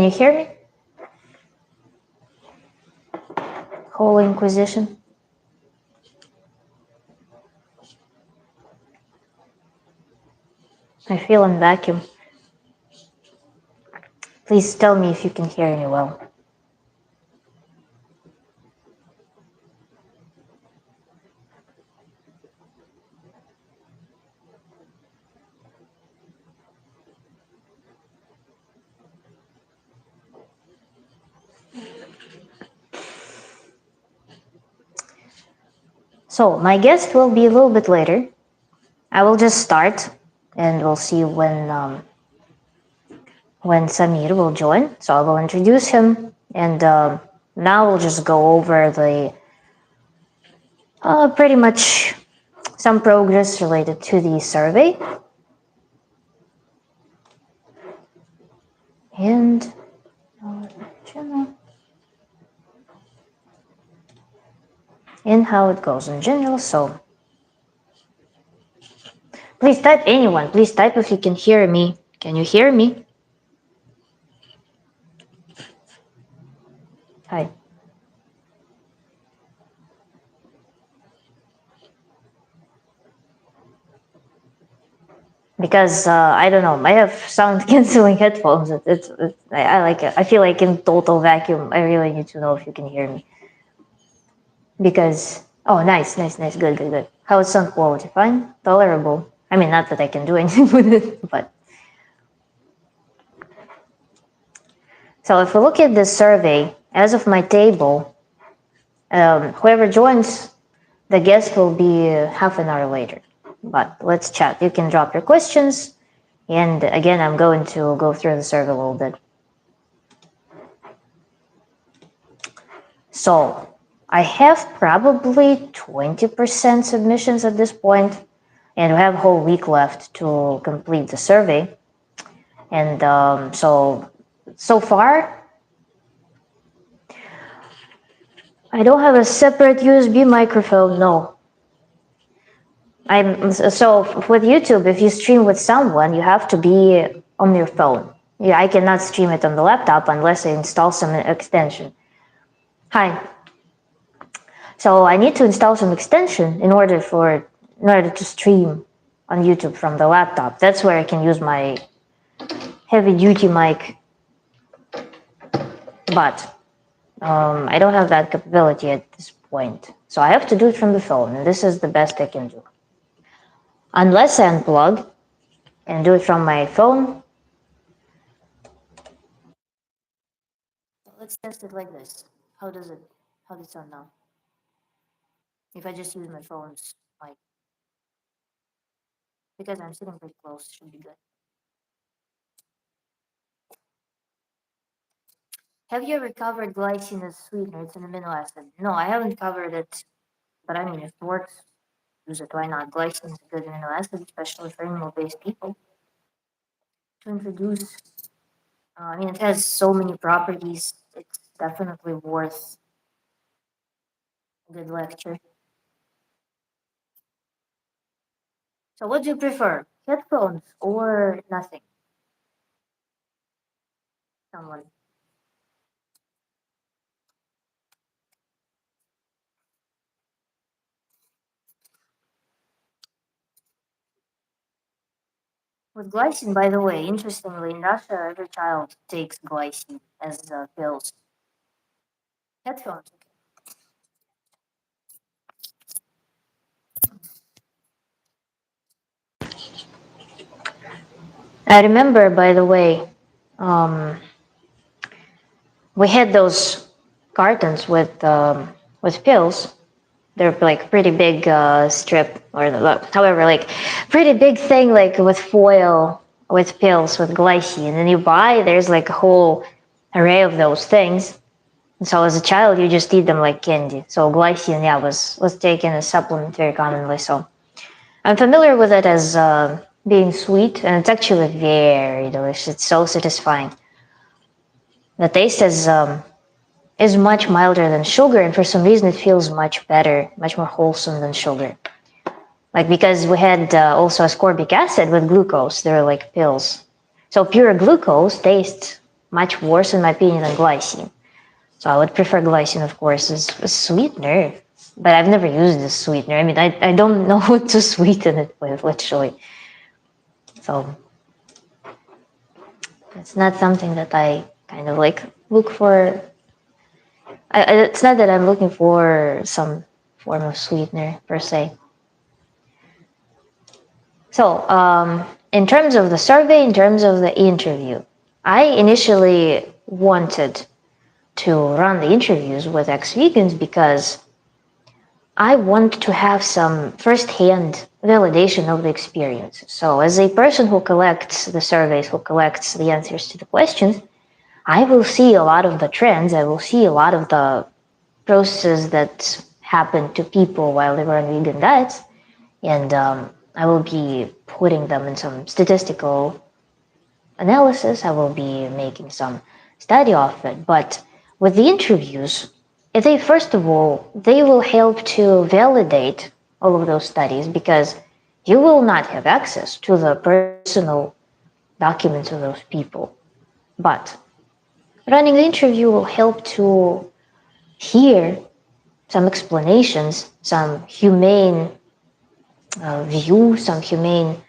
you hear me? Whole Inquisition. I feel in vacuum. Please tell me if you can hear me well. So my guest will be a little bit later. I will just start, and we'll see when Samir will join. So I will introduce him, and now we'll just go over the pretty much some progress related to the survey, and and how it goes in general. So please type, anyone. Please type if you can hear me. Can you hear me? Hi. Because I don't know, I have sound canceling headphones. I like it. I feel like in total vacuum. I really need to know if you can hear me. Because oh, nice, nice, nice, good, good, good. How is sound quality? Fine, tolerable. I mean, not that I can do anything with it, but so if we look at this survey, as of my table, whoever joins, the guest will be half an hour later. But let's chat. You can drop your questions, and again, I'm going to go through the survey a little bit. So I have probably 20% submissions at this point, and we have a whole week left to complete the survey. And so far, I don't have a separate USB microphone. No, I'm so with YouTube. If you stream with someone, you have to be on your phone. Yeah, I cannot stream it on the laptop unless I install some extension. Hi. So I need to install some extension in order to stream on YouTube from the laptop. That's where I can use my heavy duty mic. But I don't have that capability at this point. So I have to do it from the phone, and this is the best I can do. Unless I unplug and do it from my phone. Let's test it like this. How does it sound now? If I just use my phone's mic. Because I'm sitting pretty close, should be good. Have you ever covered glycine as a sweetener? It's an amino acid. No, I haven't covered it, but I mean, if it works, use it. Why not? Glycine is a good amino acid, especially for animal-based people. To introduce, I mean, it has so many properties. It's definitely worth a good lecture. So, what do you prefer, headphones or nothing? Someone. With glycine, by the way, interestingly, in Russia, every child takes glycine as pills. Headphones. I remember, by the way, um, we had those cartons with pills. They're like pretty big strip, or however, like pretty big thing, like with foil, with pills, with glycine. And you buy, there's like a whole array of those things. And so as a child, you just eat them like candy. So glycine, yeah, was taken as supplement very commonly. So I'm familiar with it as being sweet, and it's actually very delicious. It's so satisfying. The taste is much milder than sugar, and for some reason it feels much better, much more wholesome than sugar. Like because we had also ascorbic acid with glucose, they're like pills. So pure glucose tastes much worse in my opinion than glycine. So I would prefer glycine, of course, as a sweetener. But I've never used this sweetener. I mean, I don't know what to sweeten it with, literally. So it's not something that I kind of like look for. It's not that I'm looking for some form of sweetener per se. So, in terms of the survey, in terms of the interview, I initially wanted to run the interviews with ex-vegans because I want to have some first-hand validation of the experience. So, as a person who collects the surveys, who collects the answers to the questions, I will see a lot of the trends. I will see a lot of the processes that happen to people while they were on vegan diets, and I will be putting them in some statistical analysis. I will be making some study of it. But with the interviews, they first of all, they will help to validate all of those studies because you will not have access to the personal documents of those people. But running the interview will help to hear some explanations, some humane view, some humane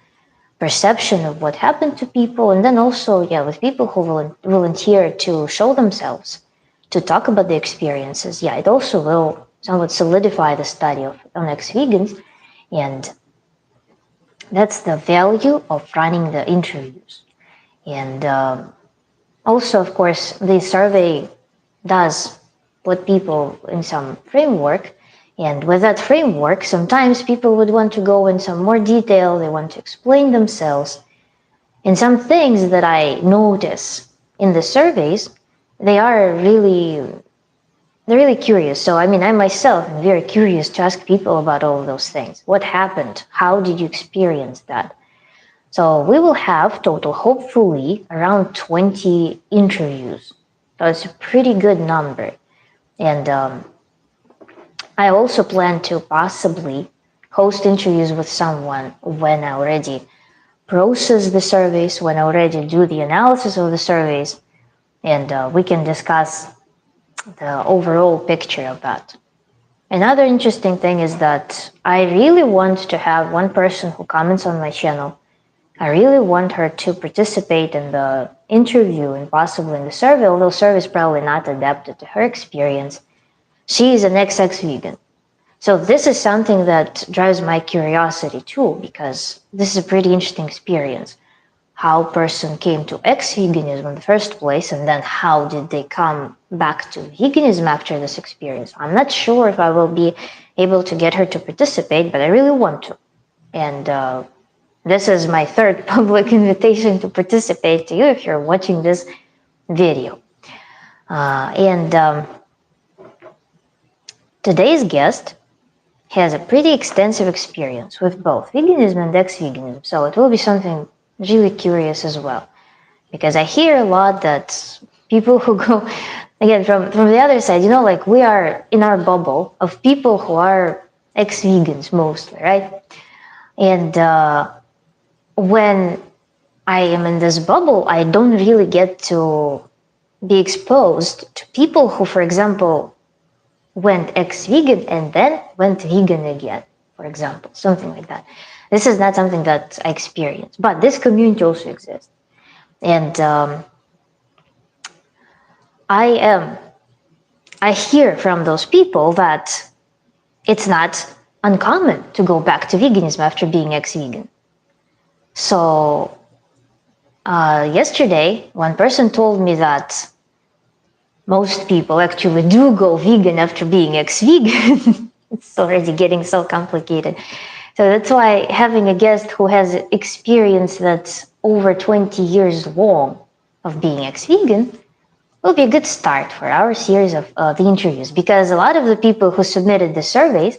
perception of what happened to people, and then also, yeah, with people who volunteer to show themselves, to talk about the experiences, yeah, it also will somewhat solidify the study of on ex-vegans, and that's the value of running the interviews. And also, of course, the survey does put people in some framework. And with that framework, sometimes people would want to go in some more detail. They want to explain themselves. And some things that I notice in the surveys, they are really, they're really curious. So, I mean, I myself am very curious to ask people about all of those things. What happened? How did you experience that? So we will have total, hopefully, around 20 interviews. That's a pretty good number. And I also plan to possibly host interviews with someone when I already process the surveys, when I already do the analysis of the surveys, and we can discuss the overall picture of that. Another interesting thing is that I really want to have one person who comments on my channel. I really want her to participate in the interview and possibly in the survey, although survey is probably not adapted to her experience. She is an ex-vegan. So this is something that drives my curiosity too, because this is a pretty interesting experience. How a person came to ex-veganism in the first place, and then how did they come back to veganism after this experience? I'm not sure if I will be able to get her to participate, but I really want to. And this is my third public invitation to participate to you if you're watching this video. And today's guest has a pretty extensive experience with both veganism and ex-veganism, so it will be something really curious as well. Because I hear a lot that people who go, again, from the other side, like we are in our bubble of people who are ex-vegans mostly, right? And when I am in this bubble, I don't really get to be exposed to people who, for example, went ex-vegan and then went vegan again, for example, something like that. This is not something that I experienced, but this community also exists. And I hear from those people that it's not uncommon to go back to veganism after being ex-vegan. So yesterday, one person told me that most people actually do go vegan after being ex-vegan. It's already getting so complicated. So that's why having a guest who has experience that's over 20 years long of being ex-vegan will be a good start for our series of the interviews, because a lot of the people who submitted the surveys,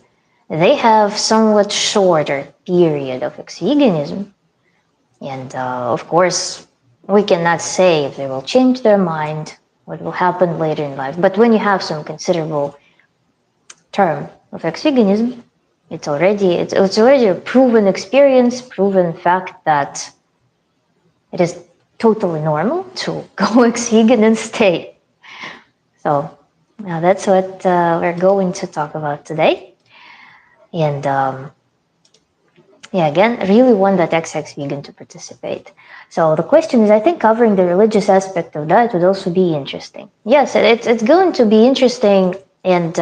they have somewhat shorter period of ex-veganism. And of course, we cannot say if they will change their mind, what will happen later in life. But when you have some considerable term of ex-veganism, it's already a proven experience, proven fact that it is totally normal to go ex-vegan and stay. So now that's what we're going to talk about today. And yeah, again, I really want that ex-vegan to participate. So the question is, I think covering the religious aspect of that would also be interesting. Yes, it's going to be interesting. And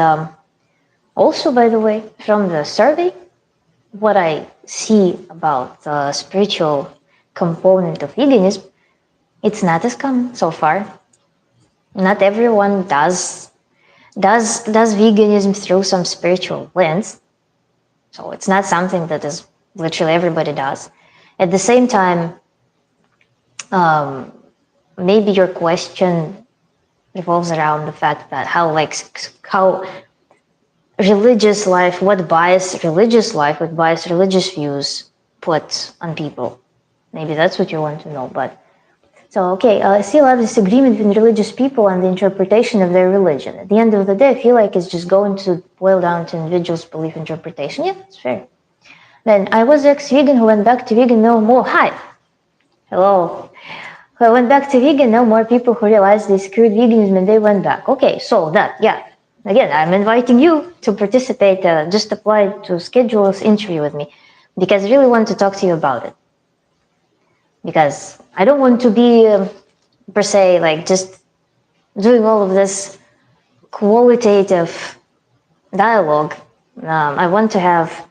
also, by the way, from the survey, what I see about the spiritual component of veganism, it's not as common so far. Not everyone does veganism through some spiritual lens. So it's not something that is literally everybody does. At the same time, maybe your question revolves around the fact that how religious life, what bias religious views put on people. Maybe that's what you want to know. But so okay, I see a lot of disagreement between religious people and the interpretation of their religion. At the end of the day, I feel like it's just going to boil down to individuals' belief interpretation. Yeah, that's fair. Then I was ex-vegan who went back to vegan no more. Hi, hello. Who I went back to vegan, no more people who realized they screwed veganism and they went back. Okay, so that, yeah. Again, I'm inviting you to participate. Just apply to schedule this interview with me because I really want to talk to you about it. Because I don't want to be, per se, like just doing all of this qualitative dialogue. I want to have,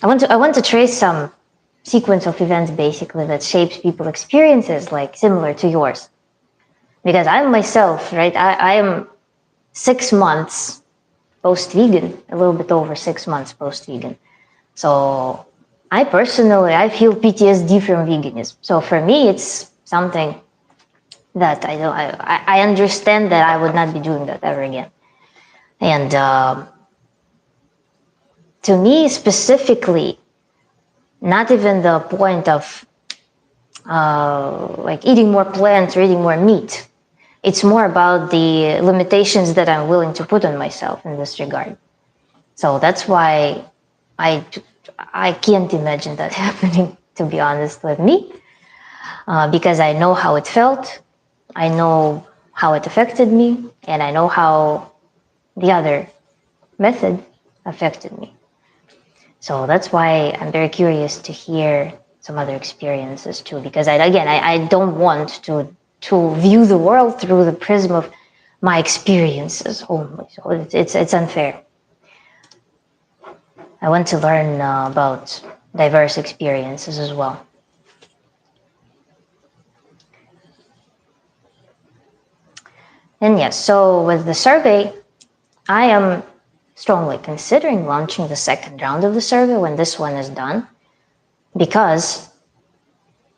I want to trace some sequence of events basically that shapes people's experiences, like similar to yours. Because I'm myself, right? I am 6 months post-vegan, a little bit over 6 months post-vegan. So I personally, I feel PTSD from veganism. So for me, it's something that I understand that I would not be doing that ever again. And to me specifically, not even the point of like eating more plants or eating more meat. It's more about the limitations that I'm willing to put on myself in this regard. So that's why I, I can't imagine that happening, to be honest with me, because I know how it felt, I know how it affected me, and I know how the other method affected me. So that's why I'm very curious to hear some other experiences too, because I don't want to view the world through the prism of my experiences only. So it's unfair. I want to learn about diverse experiences as well. And yes, so with the survey, I am strongly considering launching the second round of the survey when this one is done, because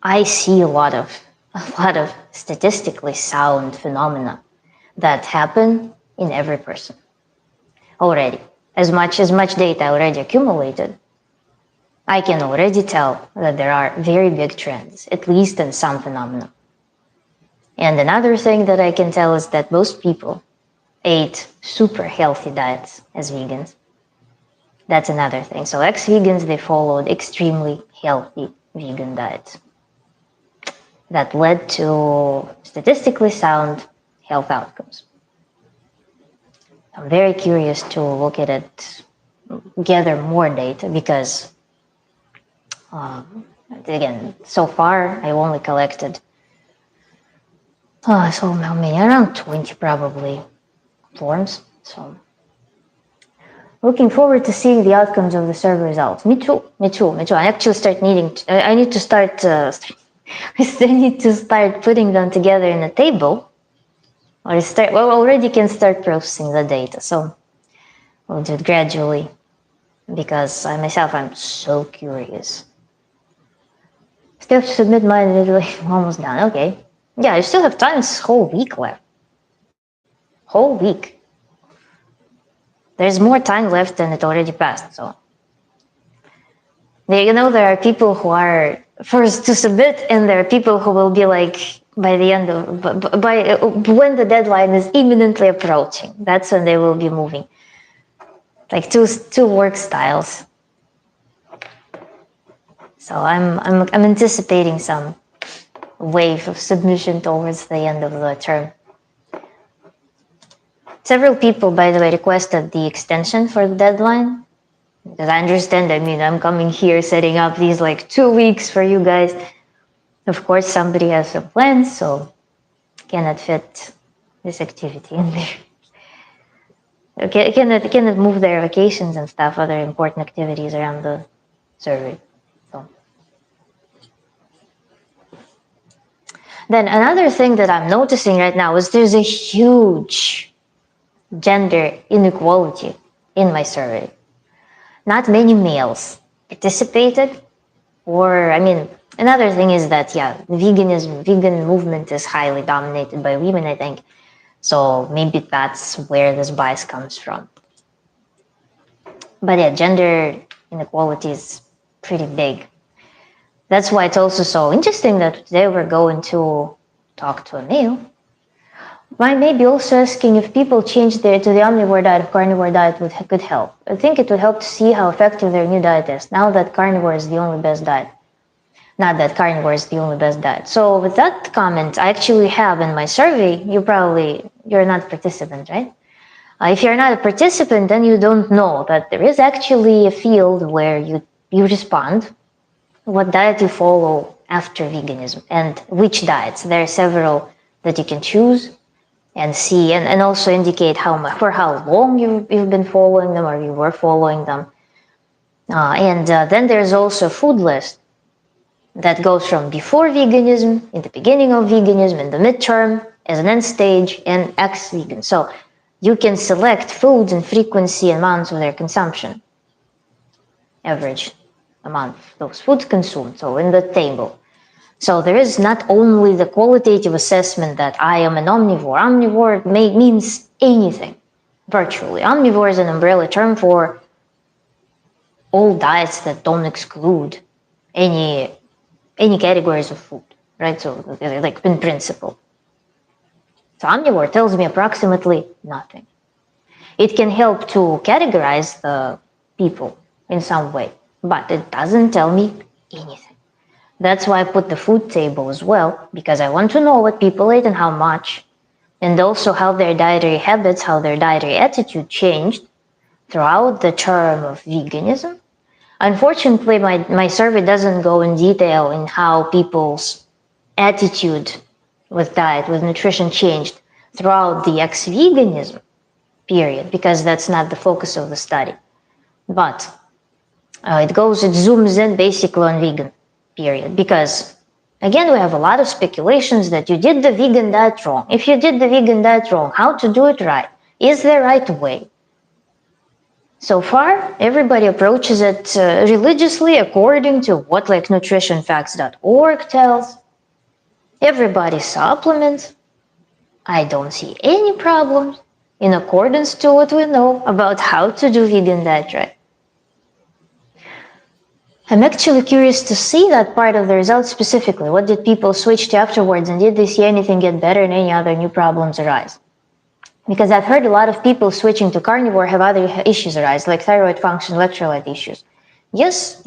I see a lot of statistically sound phenomena that happen in every person already. As much data already accumulated, I can already tell that there are very big trends, at least in some phenomena. And another thing that I can tell is that most people ate super healthy diets as vegans. That's another thing. So ex-vegans, they followed extremely healthy vegan diets that led to statistically sound health outcomes. I'm very curious to look at it, gather more data, because again, so far I only collected so how many? Around 20 probably forms. So looking forward to seeing the outcomes of the survey results. Me too. I actually start needing. I need to start. I need to start putting them together in a table, or start. Well, already can start processing the data. So we'll do it gradually, because I myself, I'm so curious. Still have to submit mine individually. Almost done. Okay. Yeah, I still have time. This whole week left. Whole week. There's more time left than it already passed. So, there are people who are first to submit, and there are people who will be like by the end of by when the deadline is imminently approaching. That's when they will be moving. Like two work styles. So I'm anticipating some wave of submission towards the end of the term. Several people, by the way, requested the extension for the deadline. Because I understand, I mean, I'm coming here setting up these like 2 weeks for you guys. Of course, somebody has some plans, so cannot fit this activity in there. Okay, cannot move their vacations and stuff, other important activities around the survey. So. Then another thing that I'm noticing right now is there's a huge gender inequality in my survey. Not many males participated, or I mean, another thing is that vegan movement is highly dominated by women, I think. So maybe that's where this bias comes from. But yeah, gender inequality is pretty big. That's why it's also so interesting that today we're going to talk to a male. I may be also asking if people change to the omnivore diet, if carnivore diet could help. I think it would help to see how effective their new diet is, now that carnivore is the only best diet. Not that carnivore is the only best diet. So with that comment, I actually have in my survey, you're not a participant, right? If you're not a participant, then you don't know that there is actually a field where you respond what diet you follow after veganism and which diets. There are several that you can choose and see, and also indicate for how long you've been following them or you were following them. Then there's also a food list that goes from before veganism, in the beginning of veganism, in the midterm, as an end stage, and ex-vegan. So you can select foods and frequency and amounts of their consumption, average amount of those foods consumed, so in the table. So there is not only the qualitative assessment that I am an omnivore. Omnivore means anything, virtually. Omnivore is an umbrella term for all diets that don't exclude any categories of food, right? So like in principle. So omnivore tells me approximately nothing. It can help to categorize the people in some way, but it doesn't tell me anything. That's why I put the food table as well, because I want to know what people ate and how much, and also how their dietary habits, how their dietary attitude changed throughout the term of veganism. Unfortunately, my survey doesn't go in detail in how people's attitude with diet, with nutrition changed throughout the ex-veganism period, because that's not the focus of the study. But it zooms in basically on vegan period, because again, we have a lot of speculations that you did the vegan diet wrong. If you did the vegan diet wrong, how to do it right? Is there a right way? So far, everybody approaches it religiously according to what like nutritionfacts.org tells. Everybody supplements. I don't see any problems in accordance to what we know about how to do vegan diet right. I'm actually curious to see that part of the results specifically. What did people switch to afterwards, and did they see anything get better and any other new problems arise? Because I've heard a lot of people switching to carnivore have other issues arise, like thyroid function, electrolyte issues. Yes,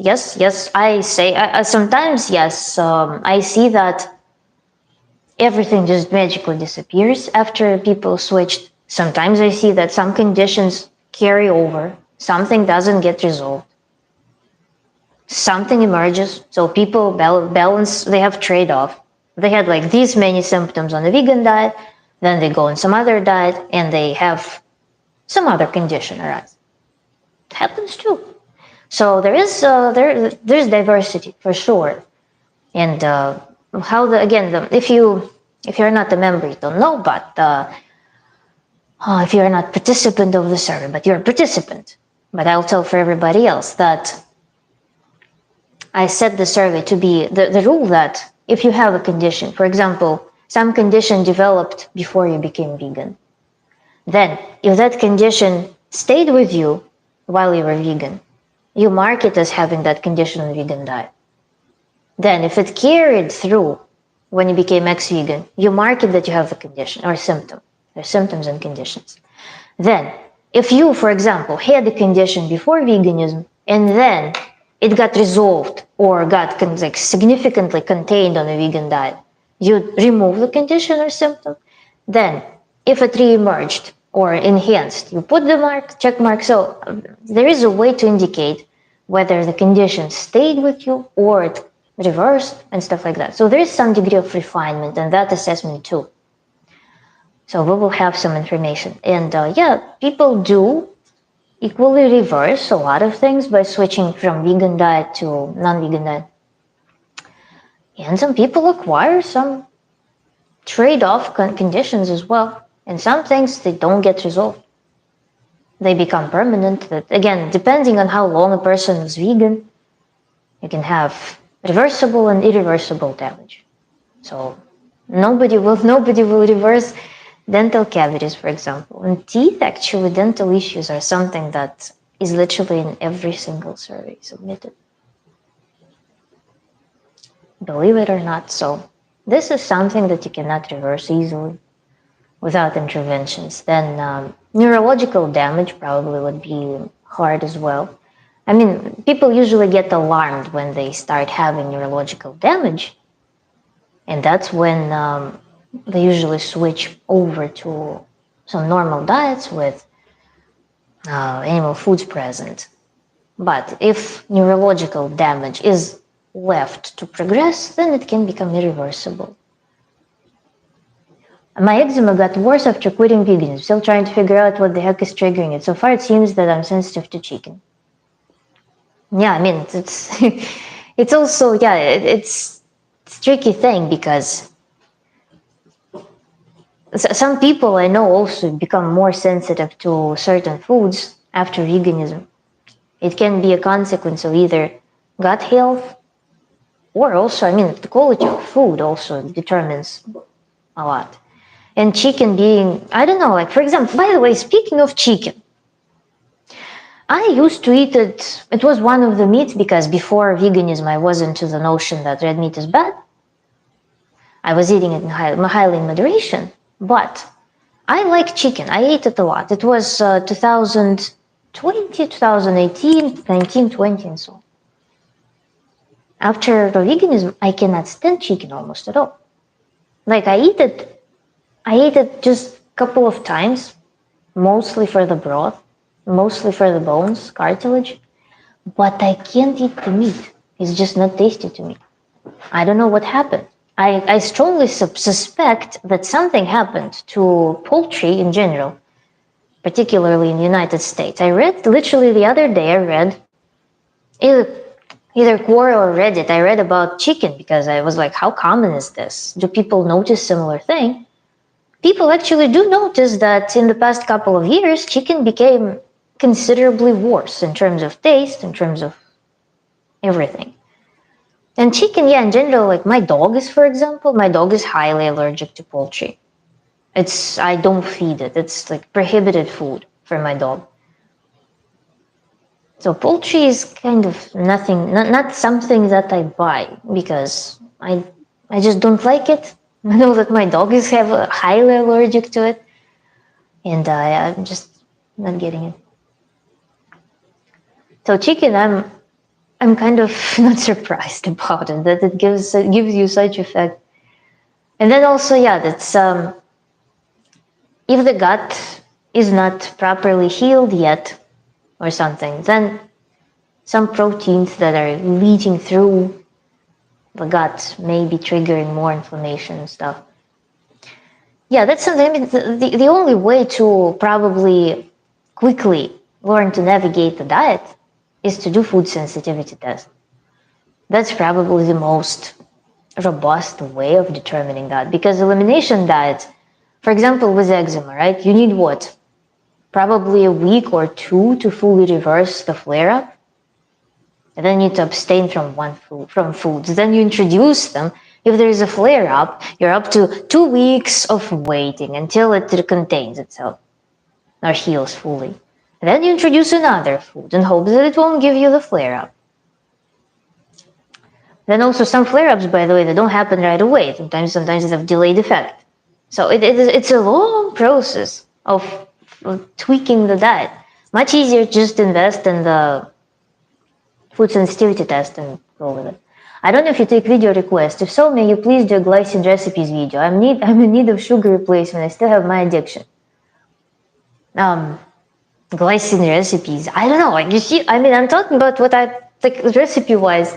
I say, sometimes yes, I see that everything just magically disappears after people switched. Sometimes I see that some conditions carry over, something doesn't get resolved. Something emerges, so people balance, they have trade-off. They had like these many symptoms on the vegan diet, then they go on some other diet and they have some other condition arise. It happens too. So there's diversity for sure. And if you're not a member, you don't know, but if you're not a participant of the survey, but you're a participant. But I'll tell for everybody else that I set the survey to be the rule that if you have a condition, for example, some condition developed before you became vegan, then if that condition stayed with you while you were vegan, you mark it as having that condition on vegan diet. Then if it carried through when you became ex-vegan, you mark it that you have a condition or symptom. There's symptoms and conditions. Then if you, for example, had a condition before veganism and then it got resolved or got significantly contained on a vegan diet, You remove the condition or symptom. Then, if it re-emerged or enhanced, you put the mark, check mark. So there is a way to indicate whether the condition stayed with you or it reversed and stuff like that. So there is some degree of refinement in that assessment too. So we will have some information. And yeah, people do equally reverse a lot of things by switching from vegan diet to non-vegan diet. And some people acquire some trade-off conditions as well. And some things they don't get resolved. They become permanent. That again, depending on how long a person is vegan, you can have reversible and irreversible damage. So nobody will reverse dental cavities, for example. And teeth, actually, dental issues are something that is literally in every single survey submitted. Believe it or not. So this is something that you cannot reverse easily without interventions. Then neurological damage probably would be hard as well. I mean, people usually get alarmed when they start having neurological damage, and that's when they usually switch over to some normal diets with animal foods present. But if neurological damage is left to progress, then it can become irreversible. My eczema got worse after quitting veganism. Still trying to figure out what the heck is triggering it. So far, it seems that I'm sensitive to chicken. Yeah, I mean, it's it's also it's a tricky thing because some people I know also become more sensitive to certain foods after veganism. It can be a consequence of either gut health or also, I mean, the quality of food also determines a lot. And chicken being, I don't know, like for example, by the way, speaking of chicken, I used to eat it. It was one of the meats because before veganism, I was into the notion that red meat is bad. I was eating it in highly in moderation, but I like chicken. I ate it a lot. It was 2020, 2018, 19, 20, and so on. After the veganism, I cannot stand chicken almost at all. Like I ate it just a couple of times, mostly for the broth, mostly for the bones, cartilage, but I can't eat the meat. It's just not tasty to me. I don't know what happened. I strongly suspect that something happened to poultry in general, particularly in the United States. I read, literally the other day, I read either Quora or Reddit, I read about chicken because I was like, how common is this? Do people notice similar thing? People actually do notice that in the past couple of years, chicken became considerably worse in terms of taste, in terms of everything. And chicken, yeah, in general, like my dog is, for example, my dog is highly allergic to poultry. I don't feed it. It's like prohibited food for my dog. So poultry is kind of nothing, not something that I buy because I just don't like it. I know that my dog is highly allergic to it, and I'm just not getting it. So chicken, I'm kind of not surprised about it that it gives you such effect. And then also, yeah, that's if the gut is not properly healed yet or something, then some proteins that are leaching through the gut may be triggering more inflammation and stuff. Yeah, that's something. I mean, the only way to probably quickly learn to navigate the diet is to do food sensitivity test. That's probably the most robust way of determining that because elimination diet, for example, with eczema, right? You need what? Probably a week or two to fully reverse the flare up. And then you need to abstain from foods. Then you introduce them. If there is a flare up, you're up to 2 weeks of waiting until it contains itself or heals fully. And then you introduce another food and hope that it won't give you the flare up. Then also some flare-ups, by the way, they don't happen right away. Sometimes they have delayed effect. So it's a long process of tweaking the diet. Much easier just invest in the food sensitivity test and go with it. I don't know if you take video requests. If so, may you please do a glycine recipes video. I'm in need of sugar replacement. I still have my addiction. Glycine recipes. I don't know. Like you see, I mean, I'm talking about what I like recipe wise.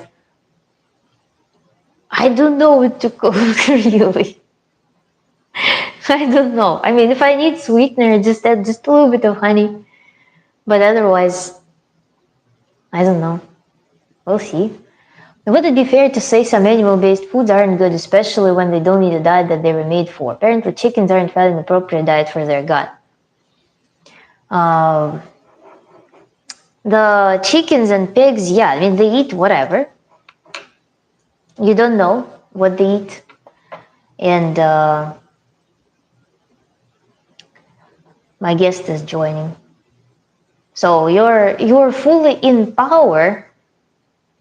I don't know what to cook really. I don't know. I mean, if I need sweetener, just add just a little bit of honey. But otherwise, I don't know. We'll see. Would it be fair to say some animal-based foods aren't good, especially when they don't need a diet that they were made for? Apparently, chickens aren't fed an appropriate diet for their gut. Um, the chickens and pigs, yeah, I mean, they eat whatever. You don't know what they eat. And my guest is joining. So you're fully in power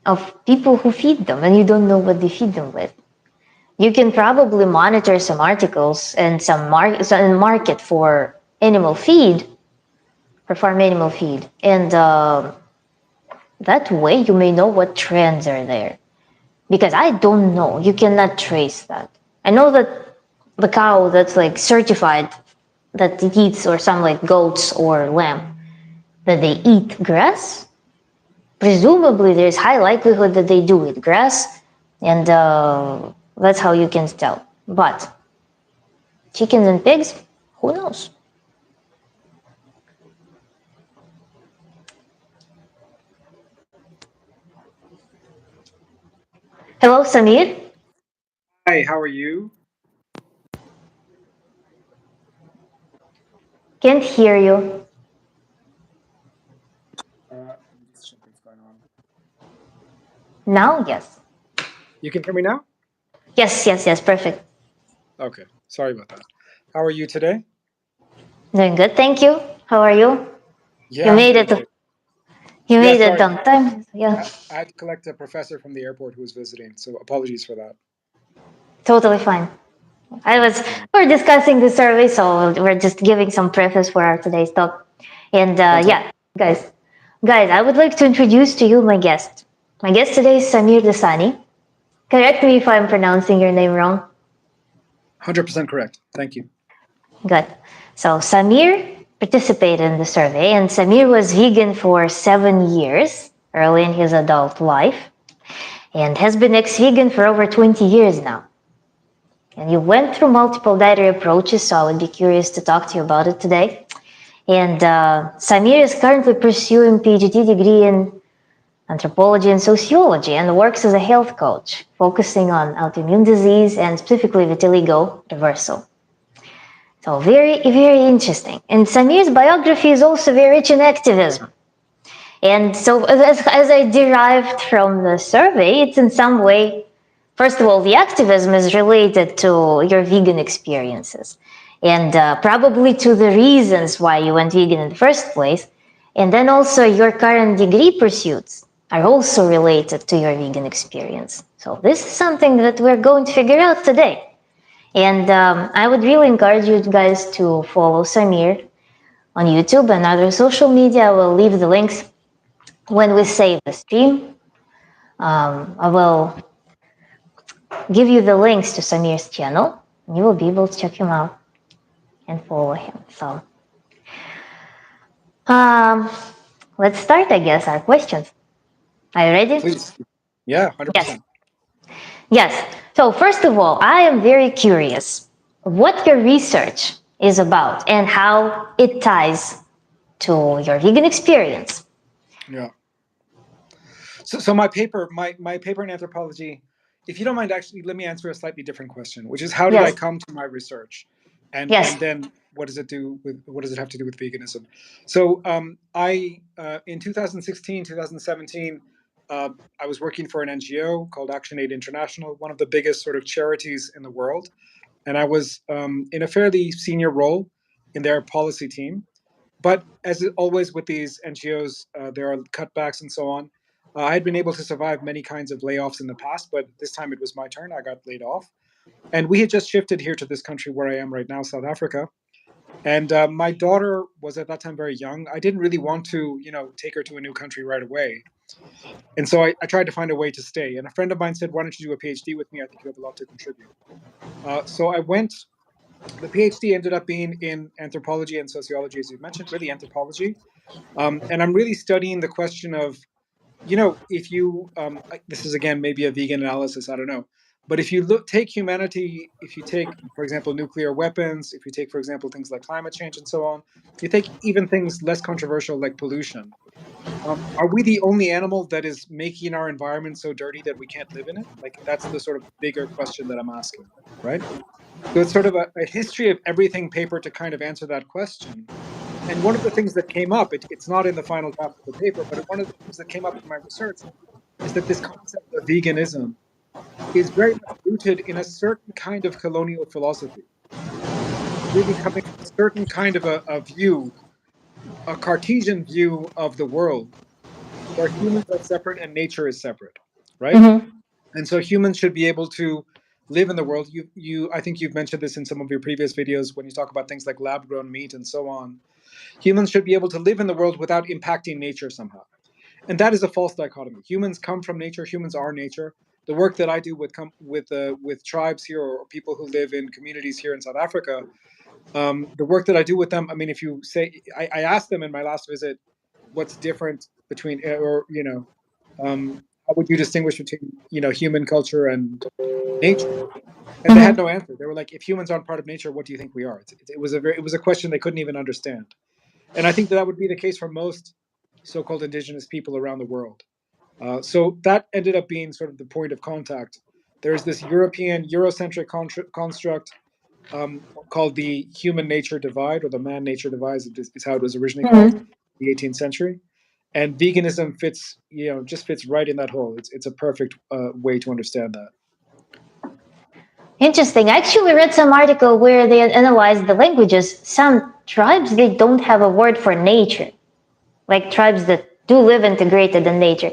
of people who feed them, and you don't know what they feed them with. You can probably monitor some articles and some market for animal feed, for farm animal feed, and that way you may know what trends are there. Because I don't know, you cannot trace that. I know that the cow that's like certified that it eats, or some like goats or lamb, that they eat grass. Presumably, there's high likelihood that they do eat grass, and that's how you can tell. But chickens and pigs, who knows? Hello, Samir. Hi, how are you? Can't hear you. Let me just check what's going on. Now, yes. You can hear me now? Yes, yes, yes, perfect. Okay, sorry about that. How are you today? Doing good, thank you. How are you? You Yeah, I'm made doing it. great. You Yeah, made it sorry. on time. Yeah, I had to collect a professor from the airport who was visiting, so apologies for that. totally fine. I was. Yeah, We're discussing the survey, so we're just giving some preface for our today's talk. And fantastic. yeah, guys, I would like to introduce to you my guest. My guest today is Samir Dasani. Correct me if I'm pronouncing your name wrong. 100% correct. Thank you. Good. So Samir participated in the survey, and Samir was vegan for 7 years early in his adult life, and has been ex-vegan for over 20 years now. And you went through multiple dietary approaches, so I would be curious to talk to you about it today. And Samir is currently pursuing PhD degree in anthropology and sociology, and works as a health coach, focusing on autoimmune disease and specifically vitiligo reversal. So very, very interesting. And Samir's biography is also very rich in activism. And so as I derived from the survey, it's in some way, first of all, the activism is related to your vegan experiences, and probably to the reasons why you went vegan in the first place. And then also your current degree pursuits are also related to your vegan experience. So this is something that we're going to figure out today. And I would really encourage you guys to follow Samir on YouTube and other social media. I will leave the links when we save the stream. I will give you the links to Samir's channel, and you will be able to check him out and follow him. So, um, let's start, I guess, our questions. Are you ready? Please. Yeah, Yes. 100%. Yes. So, first of all, I am very curious what your research is about and how it ties to your vegan experience. Yeah. So my paper in anthropology, if you don't mind, actually, let me answer a slightly different question, which is how did I Yes. come to my research, and Yes. then what does it have to do with veganism? So I in 2016, 2017, I was working for an NGO called Action Aid International, one of the biggest sort of charities in the world, and I was in a fairly senior role in their policy team. But as always with these NGOs, there are cutbacks and so on. I had been able to survive many kinds of layoffs in the past, but this time it was my turn. I got laid off. And we had just shifted here to this country where I am right now, South Africa. And my daughter was at that time very young. I didn't really want to, take her to a new country right away. And so I tried to find a way to stay. And a friend of mine said, "Why don't you do a PhD with me? I think you have a lot to contribute." So I went. The PhD ended up being in anthropology and sociology, as you mentioned, really anthropology. And I'm really studying the question of, if you, this is again maybe a vegan analysis, I don't know, but if you take humanity, if you take, for example, nuclear weapons, if you take, for example, things like climate change and so on, you take even things less controversial like pollution. Are we the only animal that is making our environment so dirty that we can't live in it? Like, that's the sort of bigger question that I'm asking, right? So it's sort of a history of everything paper to kind of answer that question. And one of the things that came up, it's not in the final draft of the paper, but one of the things that came up in my research is that this concept of veganism is very much rooted in a certain kind of colonial philosophy, really coming from a certain kind of a view, a Cartesian view of the world, where humans are separate and nature is separate, right? Mm-hmm. And so humans should be able to live in the world. I think you've mentioned this in some of your previous videos when you talk about things like lab grown meat and so on. Humans should be able to live in the world without impacting nature somehow. And that is a false dichotomy. Humans come from nature. Humans are nature. The work that I do with tribes here, or people who live in communities here in South Africa, the work that I do with them. I mean, if you say, I asked them in my last visit, what's different between, or how would you distinguish between human culture and nature? And they had Mm-hmm. no answer. They were like, if humans aren't part of nature, what do you think we are? It was a question they couldn't even understand. And I think that would be the case for most so-called indigenous people around the world. So that ended up being sort of the point of contact. There's this European Eurocentric construct called the human nature divide, or the man nature divide is how it was originally called Mm-hmm. in the 18th century. And veganism fits, just fits right in that hole. It's a perfect way to understand that. Interesting. I actually read some article where they analyzed the languages. Some tribes, they don't have a word for nature, like tribes that do live integrated in nature.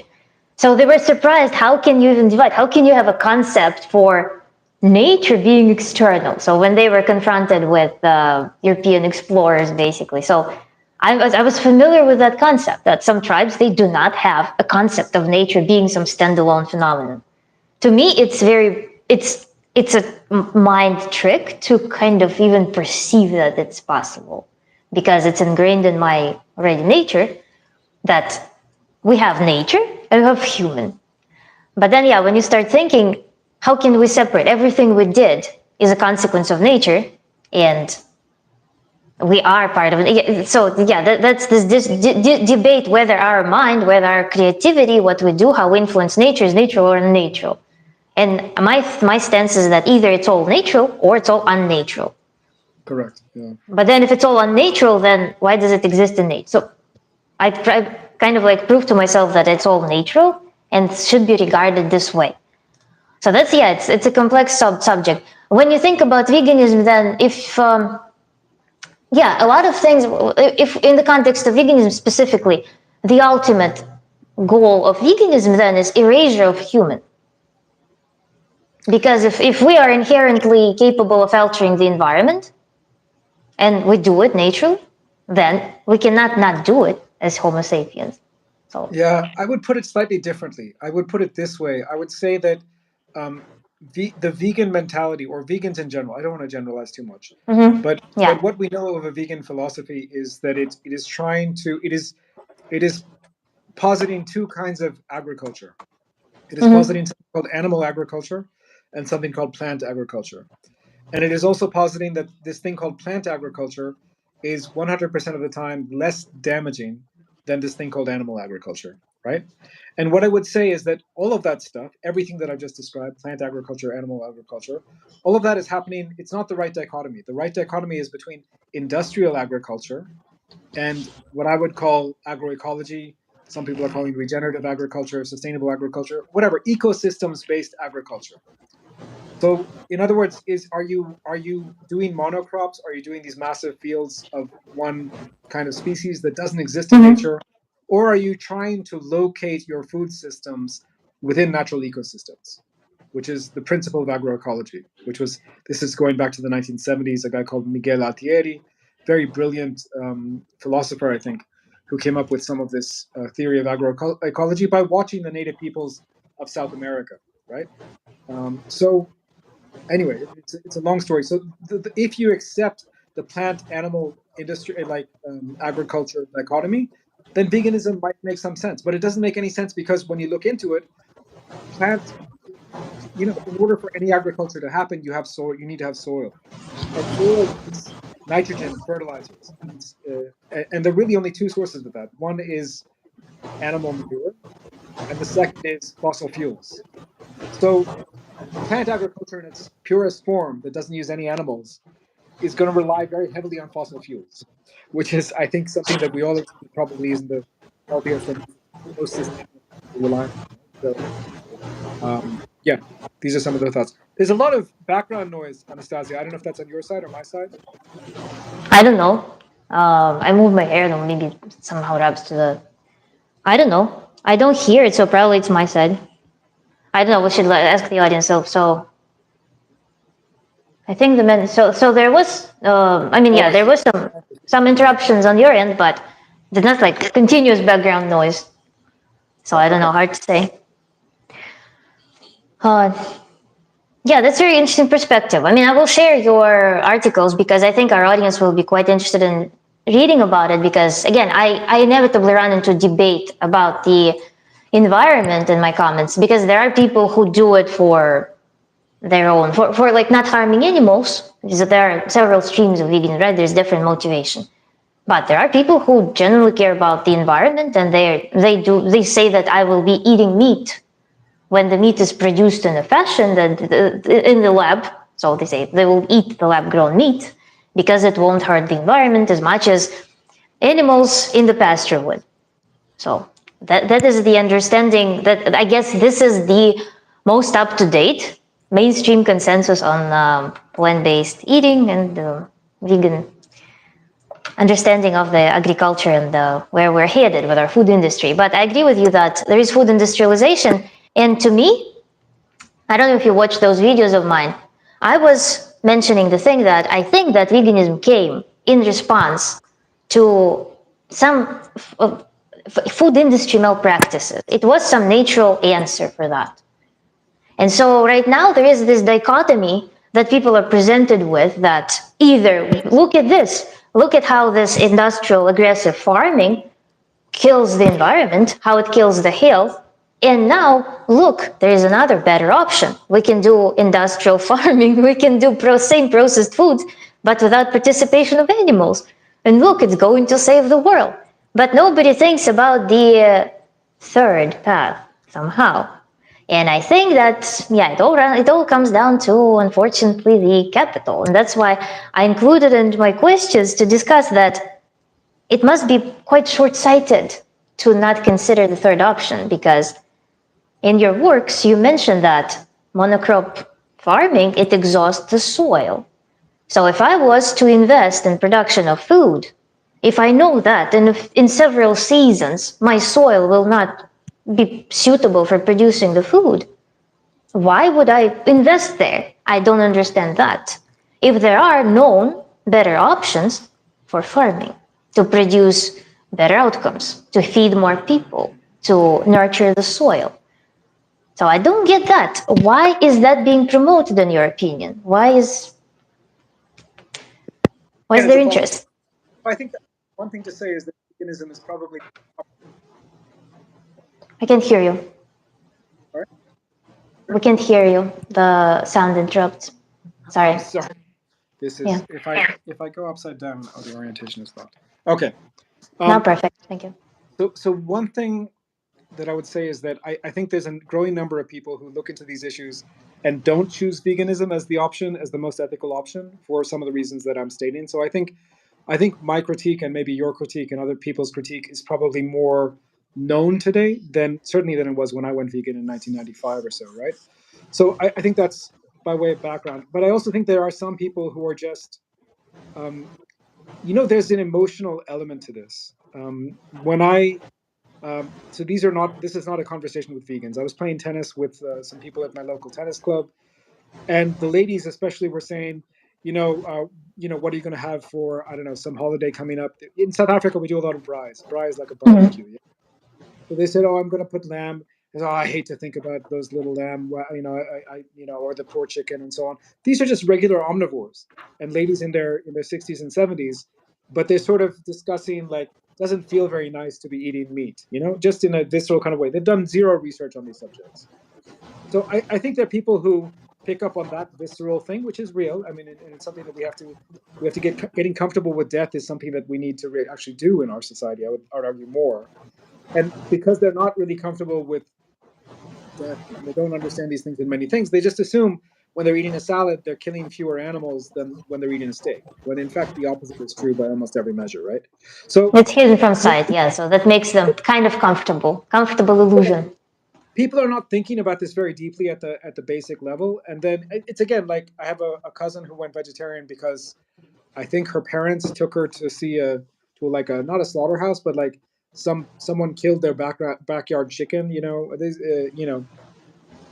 So they were surprised. How can you even divide? How can you have a concept for nature being external? So when they were confronted with European explorers, basically, so I was familiar with that concept. That some tribes, they do not have a concept of nature being some standalone phenomenon. To me, it's a mind trick to kind of even perceive that it's possible, because it's ingrained in my already nature that we have nature and we have human. But then, yeah, when you start thinking, how can we separate? Everything we did is a consequence of nature, and we are part of it. So, yeah, that's this debate whether our mind, whether our creativity, what we do, how we influence nature is natural or unnatural. And my stance is that either it's all natural or it's all unnatural. Correct. Yeah. But then if it's all unnatural, then why does it exist in nature? So I kind of like prove to myself that it's all natural and should be regarded this way. So that's, yeah, it's a complex subject. When you think about veganism, then if yeah, a lot of things. If in the context of veganism specifically, the ultimate goal of veganism then is erasure of human. Because if we are inherently capable of altering the environment and we do it naturally, then we cannot not do it as Homo sapiens. So, Yeah, I would put it slightly differently. I would put it this way. I would say that um, the vegan mentality, or vegans in general, I don't want to generalize too much, but yeah. what we know of a vegan philosophy is that it is positing two kinds of agriculture. It is Mm-hmm. positing something called animal agriculture and something called plant agriculture. And it is also positing that this thing called plant agriculture is 100% of the time less damaging than this thing called animal agriculture, right? And what I would say is that all of that stuff, everything that I've just described, plant agriculture, animal agriculture, all of that is happening. It's not the right dichotomy. The right dichotomy is between industrial agriculture and what I would call agroecology. Some people are calling regenerative agriculture, sustainable agriculture, whatever, ecosystems based agriculture. So, in other words, are you doing monocrops? Are you doing these massive fields of one kind of species that doesn't exist in Mm-hmm. nature, or are you trying to locate your food systems within natural ecosystems, which is the principle of agroecology? This is going back to the 1970s. A guy called Miguel Altieri, very brilliant philosopher, I think. who came up with some of this theory of agroecology by watching the native peoples of South America, right? So anyway, it's a long story. So if you accept the plant animal industry, like agriculture dichotomy, then veganism might make some sense. But it doesn't make any sense because when you look into it, plant, in order for any agriculture to happen, you have soil. You need to have soil, and soil needs nitrogen and fertilizers. And there are really only two sources of that. One is animal manure, and the second is fossil fuels. So plant agriculture in its purest form that doesn't use any animals is going to rely very heavily on fossil fuels, which is, I think, something that we all agree probably isn't the healthiest and most sustainable to rely on. So, yeah, these are some of the thoughts. There's a lot of background noise, Anastasia. I don't know if that's on your side or my side. I don't know. I moved my hair, though. Maybe it somehow rubs to the. I don't know. I don't hear it, so probably it's my side. I don't know. We should ask the audience. So I think the men. So there was. I mean, Oh, yeah, I there see. was some interruptions on your end, but there's not like continuous background noise. So I don't Okay. know. Hard to say. Uh, yeah, that's a very interesting perspective. I mean, I will share your articles because I think our audience will be quite interested in reading about it. Because again, I inevitably run into debate about the environment in my comments because there are people who do it for their own, for like not harming animals. Because there are several streams of vegan, right? There's different motivation. But there are people who genuinely care about the environment, and they say that I will be eating meat when the meat is produced in a fashion that in the lab. So they say they will eat the lab grown meat because it won't hurt the environment as much as animals in the pasture would. So that is the understanding that I guess this is the most up to date mainstream consensus on plant based eating and vegan understanding of the agriculture and where we're headed with our food industry. But I agree with you that there is food industrialization. And to me, I don't know if you watched those videos of mine. I was mentioning the thing that I think that veganism came in response to some food industry malpractices. It was some natural answer for that. And so right now there is this dichotomy that people are presented with that either look at this, look at how this industrial aggressive farming kills the environment, how it kills the health. And now, look, there is another better option. We can do industrial farming, we can do same processed foods, but without participation of animals. And look, it's going to save the world. But nobody thinks about the third path somehow. And I think that, yeah, it all comes down to, unfortunately, the capital. And that's why I included in my questions to discuss that it must be quite short-sighted to not consider the third option, because in your works you mentioned that monocrop farming, it exhausts the soil. So if I was to invest in production of food, if I know that in several seasons my soil will not be suitable for producing the food, why would I invest there? I don't understand that. If there are known better options for farming to produce better outcomes, to feed more people, to nurture the soil. So I don't get that. Why is that being promoted in your opinion? Why is Again, it's there a false. interest? I think that one thing to say is that veganism is probably. I can't hear you. All right. We can't hear you. The sound interrupts. I'm Sorry. sorry. This Yeah. is if I go upside down, oh, the orientation is blocked. Okay. Now Um, perfect. Thank you. so one thing that I would say is that I think there's a growing number of people who look into these issues and don't choose veganism as the option, as the most ethical option, for some of the reasons that I'm stating. So I think my critique and maybe your critique and other people's critique is probably more known today than certainly than it was when I went vegan in 1995 or so, right? So I think that's by way of background. But I also think there are some people who are just, um, there's an emotional element to this. When I so these are not. This is not a conversation with vegans. I was playing tennis with some people at my local tennis club, and the ladies especially were saying, what are you going to have for, I don't know, some holiday coming up? In South Africa, we do a lot of braais. Braai is like a Mhm. barbecue. Yeah? So they said, "Oh, I'm going to put lamb." I said, "Oh, I hate to think about those little lamb, or the poor chicken and so on." These are just regular omnivores and ladies in their 60s and 70s, but they're sort of discussing like doesn't feel very nice to be eating meat, just in a visceral kind of way. They've done zero research on these subjects. So I think there are people who pick up on that visceral thing, which is real. I mean, and it's something that we have to getting comfortable with death is something that we need to actually do in our society. I would argue more, and because they're not really comfortable with death and they don't understand these things in many things, they just assume when they're eating a salad they're killing fewer animals than when they're eating a steak. When in fact the opposite is true by almost every measure, right? So It's hidden from sight, yeah. So that makes them kind of comfortable illusion. people are not thinking about this very deeply at the basic level, and then it's again like I have a cousin who went vegetarian because I think her parents took her to see like a not a slaughterhouse but like someone killed their backyard chicken.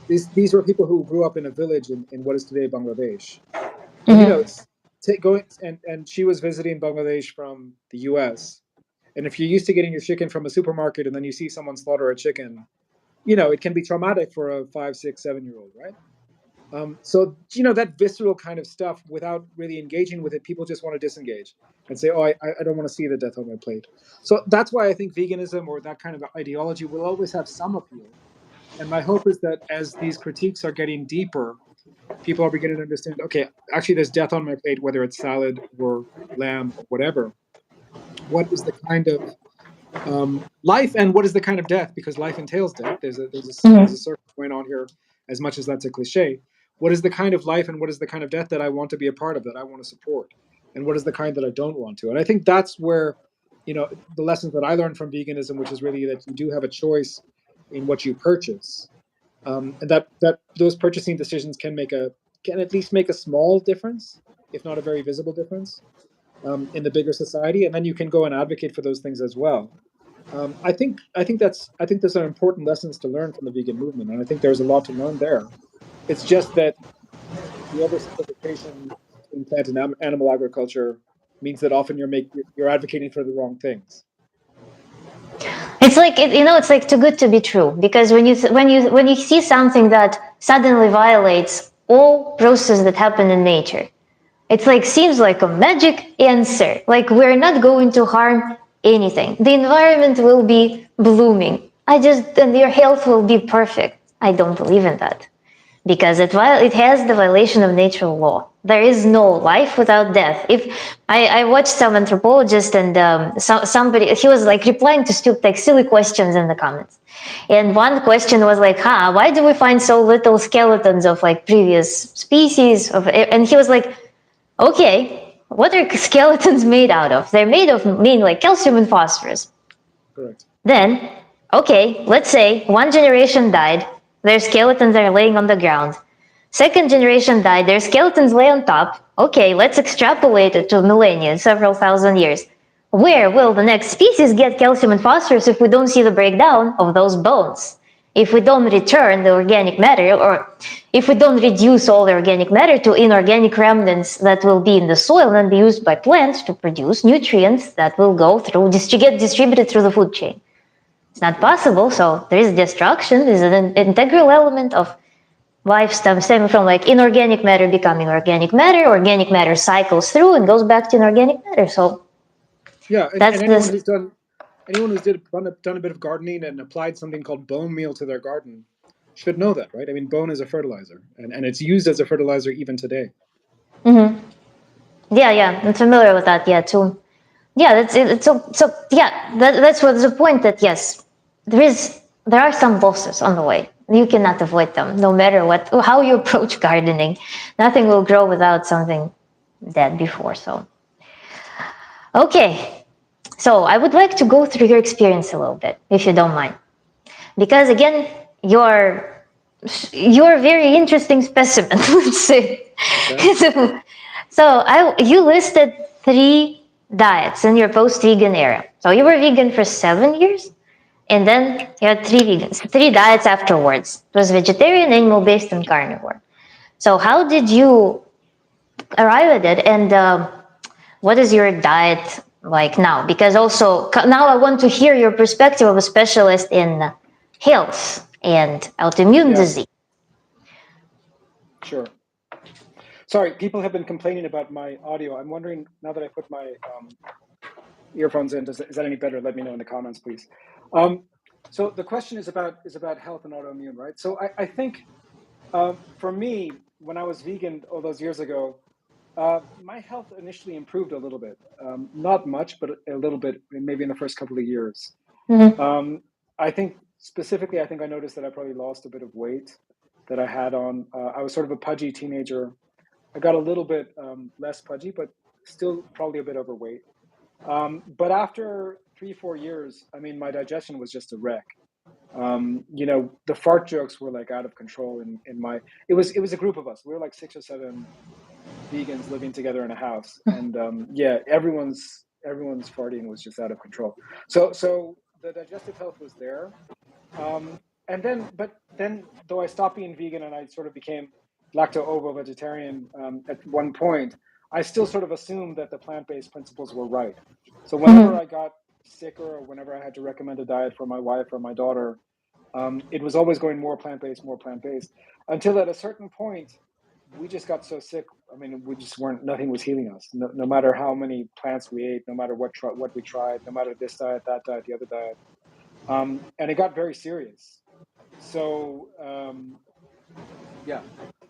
These were people who grew up in a village in what is today Bangladesh, and Hmm. it's going, and she was visiting Bangladesh from the U.S. And if you're used to getting your chicken from a supermarket and then you see someone slaughter a chicken, it can be traumatic for a 5, 6, 7-year-old, right? So that visceral kind of stuff, without really engaging with it, people just want to disengage and say, "Oh, I don't want to see the death on my plate." So that's why I think veganism or that kind of ideology will always have some appeal. And my hope is that as these critiques are getting deeper, people are beginning to understand. Okay, actually, there's death on my plate, whether it's salad or lamb or whatever. What is the kind of life, and what is the kind of death? Because life entails death. There's a Hmm. circle going on here, as much as that's a cliche. What is the kind of life, and what is the kind of death that I want to be a part of, that I want to support, and what is the kind that I don't want to? And I think that's where, the lessons that I learned from veganism, which is really that you do have a choice in what you purchase, and that those purchasing decisions can at least make a small difference, if not a very visible difference, in the bigger society, and then you can go and advocate for those things as well. I think there's some important lessons to learn from the vegan movement, and I think there's a lot to learn there. It's just that the oversimplification in plant and animal agriculture means that often you're advocating for the wrong things. It's like it's like too good to be true, because when you see something that suddenly violates all processes that happen in nature, it's like seems like a magic answer. Like we're not going to harm anything. The environment will be blooming. And your health will be perfect. I don't believe in that, because it has the violation of natural law. There is no life without death. If I watched some anthropologist, and somebody, he was like replying to like silly questions in the comments, and one question was like, why do we find so little skeletons of like previous species of, and he was like, okay, what are skeletons made out of? They're made of mainly like calcium and phosphorus. Correct. Then, okay, let's say one generation died, their skeletons are laying on the ground. Second generation died, their skeletons lay on top. Okay, let's extrapolate it to millennia, several thousand years. Where will the next species get calcium and phosphorus if we don't see the breakdown of those bones? If we don't return the organic matter, or if we don't reduce all the organic matter to inorganic remnants that will be in the soil and be used by plants to produce nutrients that will go through, get distributed through the food chain. It's not possible, so there is destruction. This is an integral element of life, stemming from like inorganic matter becoming organic matter cycles through and goes back to inorganic matter. So Yeah, and that's this. anyone who's done a bit of gardening and applied something called bone meal to their garden should know that, right? I mean, bone is a fertilizer, and it's used as a fertilizer even today. Mm-hmm. Yeah, yeah, I'm familiar with that. Yeah, too. Yeah, that's it. So yeah, that's what's the point. That yes, there are some bosses on the way. You cannot avoid them, no matter how you approach gardening. Nothing will grow without something dead before. So okay, so I would like to go through your experience a little bit, if you don't mind, because again, you're a very interesting specimen. Let's say. Okay. So you listed 3 diets in your post-vegan era. So you were vegan for 7 years, and then you had 3 diets afterwards. It was vegetarian, animal-based, and carnivore. So how did you arrive at it. And what is your diet like now? Because also now I want to hear your perspective of a specialist in health and autoimmune Yeah, disease. sure. Sorry, people have been complaining about my audio. I'm wondering now that I put my earphones in, is that any better? Let me know in the comments, please. Um, so the question is about health and autoimmune, right? So I think for me, when I was vegan all those years ago, my health initially improved a little bit, not much, but a little bit, maybe in the first couple of years. Mm-hmm. I think specifically, I think I noticed that I probably lost a bit of weight that I had on. I was sort of a pudgy teenager. I got a little bit less pudgy, but still probably a bit overweight. But after 3, 4 years, I mean, my digestion was just a wreck. The fart jokes were like out of control in my. It was a group of us. We were like 6 or 7 vegans living together in a house, and yeah, everyone's farting was just out of control. So the digestive health was there, but then though I stopped being vegan and I sort of became lacto-ovo vegetarian at one point, I still sort of assumed that the plant-based principles were right. So whenever Mm-hmm. I got sicker or whenever I had to recommend a diet for my wife or my daughter, it was always going more plant-based, until at a certain point we just got so sick. I mean, we just weren't. Nothing was healing us. No matter how many plants we ate, no matter what we tried, no matter this diet, that diet, the other diet, and it got very serious. So yeah.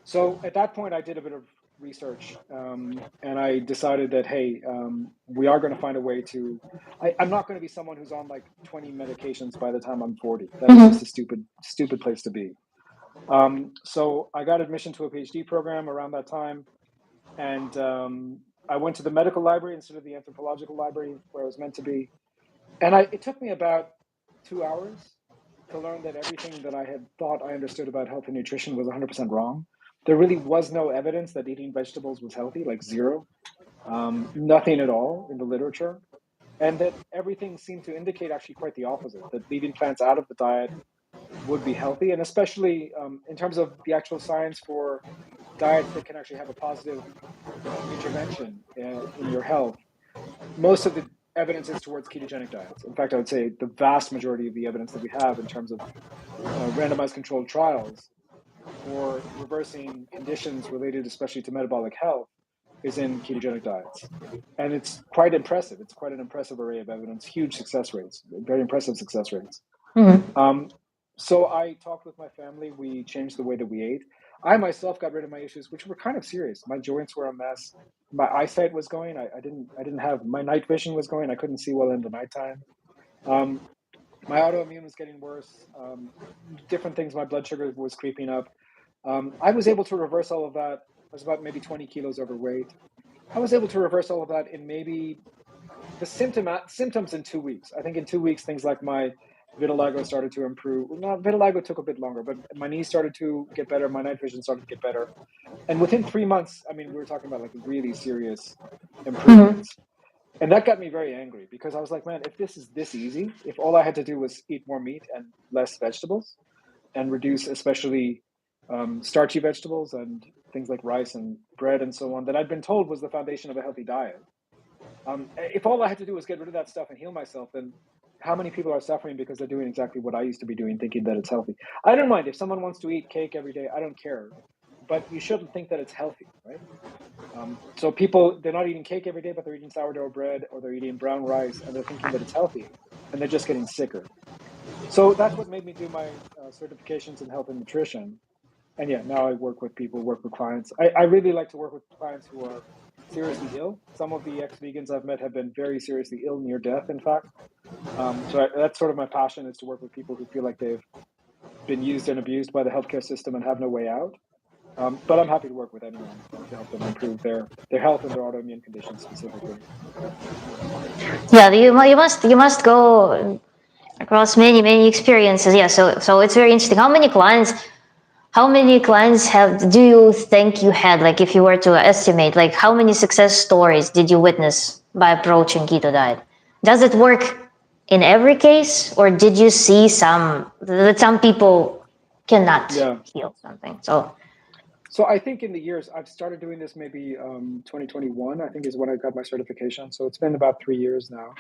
So at that point, I did a bit of research, and I decided that hey, we are going to find a way to. I'm not going to be someone who's on like 20 medications by the time I'm 40. That is just a Mm-hmm. stupid place to be. So I got admission to a PhD program around that time, and I went to the medical library instead of the anthropological library where I was meant to be. And it took me about 2 hours to learn that everything that I had thought I understood about health and nutrition was 100% wrong. There really was no evidence that eating vegetables was healthy, like zero, nothing at all in the literature. And that everything seemed to indicate actually quite the opposite, that leaving plants out of the diet would be healthy. And especially in terms of the actual science for diets that can actually have a positive intervention in your health, most of the evidence is towards ketogenic diets. In fact, I would say the vast majority of the evidence that we have in terms of randomized controlled trials for reversing conditions related especially to metabolic health is in ketogenic diets. And it's quite impressive. It's quite an impressive array of evidence, huge success rates, very impressive success rates. Mm-hmm. Um, so I talked with my family. We changed the way that we ate. I myself got rid of my issues, which were kind of serious. My joints were a mess. My eyesight was going. I didn't have my night vision was going. I couldn't see well in the nighttime. Um, my autoimmune was getting worse. Different things. My blood sugar was creeping up. I was able to reverse all of that. I was about maybe 20 kilos overweight. I was able to reverse all of that in maybe the symptoms in 2 weeks. I think in 2 weeks, things like my vitiligo started to improve. Not vitiligo took a bit longer, but my knees started to get better. My night vision started to get better. And within 3 months, I mean, we were talking about like really serious Mm-hmm. improvements. And that got me very angry because I was like, man, if this is this easy, if all I had to do was eat more meat and less vegetables and reduce especially starchy vegetables and things like rice and bread and so on, that I'd been told was the foundation of a healthy diet, if all I had to do was get rid of that stuff and heal myself, then how many people are suffering because they're doing exactly what I used to be doing, thinking that it's healthy? I don't mind if someone wants to eat cake every day. I don't care, but you shouldn't think that it's healthy, right? So people, they're not eating cake every day, but they're eating sourdough bread or they're eating brown rice, and they're thinking that it's healthy, and they're just getting sicker. So that's what made me do my certifications in health and nutrition. And yeah, now I work with people, work with clients. I really like to work with clients who are seriously ill. Some of the ex-vegans I've met have been very seriously ill, near death, in fact. That's sort of my passion, is to work with people who feel like they've been used and abused by the healthcare system and have no way out. But I'm happy to work with anyone to help them improve their health and their autoimmune conditions specifically. Yeah, you must go across many experiences. Yeah, so it's very interesting. How many clients have do you think you had? Like, if you were to estimate, like, how many success stories did you witness by approaching keto diet? Does it work in every case, or did you see some that some people cannot Yeah. heal something? So So I think in the years, I've started doing this maybe 2021, I think is when I got my certification. So it's been about 3 years now.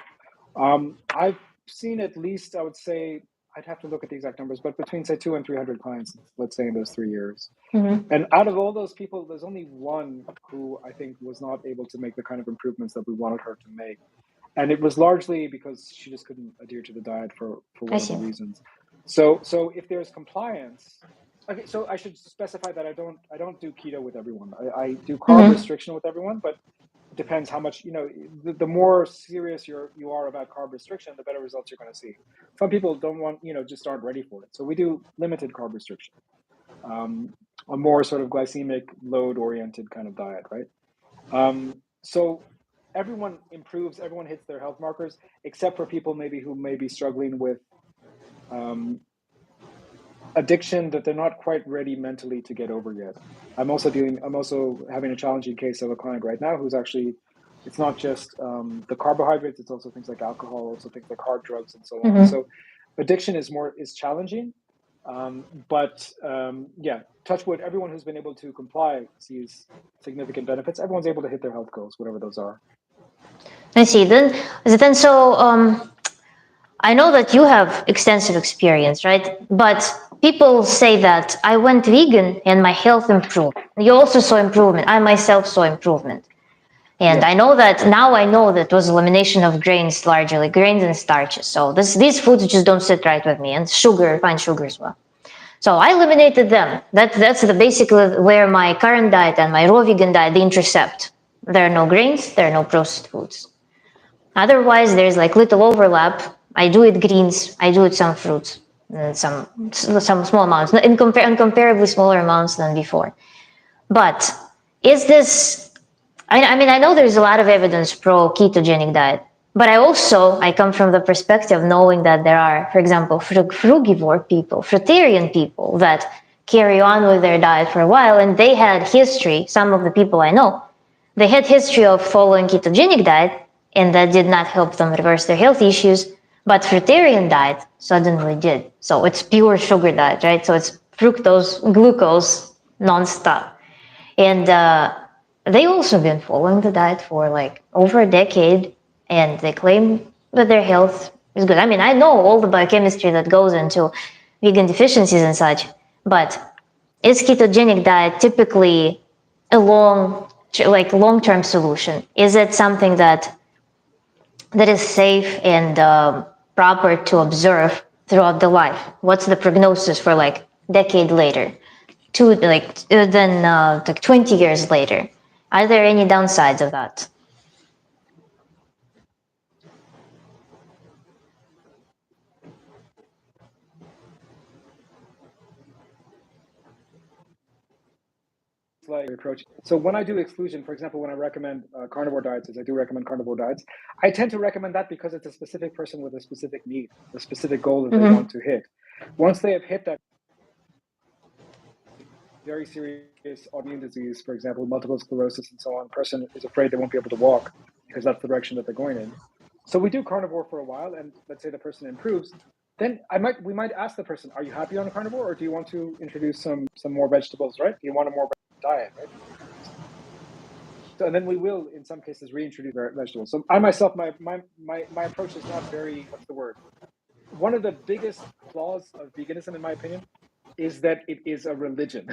I've seen at least, I would say, I'd have to look at the exact numbers, but between say 200 and 300 clients, let's say in those 3 years. Mm-hmm. And out of all those people, there's only one who I think was not able to make the kind of improvements that we wanted her to make. And it was largely because she just couldn't adhere to the diet for I whatever see. reasons. So if there's compliance, okay, so I should specify that I don't do keto with everyone. I do carb Mm-hmm. restriction with everyone, but it depends how much, the more serious you are about carb restriction, the better results you're going to see. Some people don't want, just aren't ready for it. So we do limited carb restriction, a more sort of glycemic load oriented kind of diet, right? So everyone improves, everyone hits their health markers, except for people maybe who may be struggling with um, addiction that they're not quite ready mentally to get over yet. I'm also having a challenging case of a client right now who's actually, it's not just the carbohydrates, it's also things like alcohol, also things like hard drugs and so on. Mm-hmm. So addiction is challenging. Yeah, touch wood, everyone who's been able to comply sees significant benefits. Everyone's able to hit their health goals, whatever those are. I see. Then so I know that you have extensive experience, right? But people say that I went vegan and my health improved. You also saw improvement. I myself saw improvement. And Yeah. I know that now I know that was elimination of grains, largely grains and starches. So these foods just don't sit right with me, and sugar, refined sugar as well. So I eliminated them. That's basically where my current diet and my raw vegan diet they intercept. There are no grains, there are no processed foods. Otherwise, there's like little overlap. I do eat greens, I do eat some fruits, and some small amounts, incomparably smaller amounts than before. But is this? I mean, I know there's a lot of evidence pro ketogenic diet, but I come from the perspective knowing that there are, for example, frugivore people, fruitarian people that carry on with their diet for a while, and they had history. Some of the people I know, they had history of following ketogenic diet, and that did not help them reverse their health issues. But fruitarian diet suddenly did. So it's pure sugar diet, right? So it's fructose, glucose, nonstop. And they also been following the diet for like over a decade, and they claim that their health is good. I mean, I know all the biochemistry that goes into vegan deficiencies and such, but is ketogenic diet typically a long-term solution? Is it something that is safe and proper to observe throughout the life? What's the prognosis for like decade later? Then like 20 years later, are there any downsides of that? Like approach. So when I do exclusion, for example, when I recommend carnivore diets, as I do recommend carnivore diets, I tend to recommend that because it's a specific person with a specific need, a specific goal that they Mm-hmm. want to hit. Once they have hit that very serious autoimmune disease, for example, multiple sclerosis and so on, person is afraid they won't be able to walk because that's the direction that they're going in. So we do carnivore for a while, and let's say the person improves, then we might ask the person, are you happy on carnivore, or do you want to introduce some more vegetables, right? Do you want a more diet, right? So, and then we will, in some cases, reintroduce vegetables. So I myself, my approach is not very, what's the word? One of the biggest flaws of veganism, in my opinion, is that it is a religion.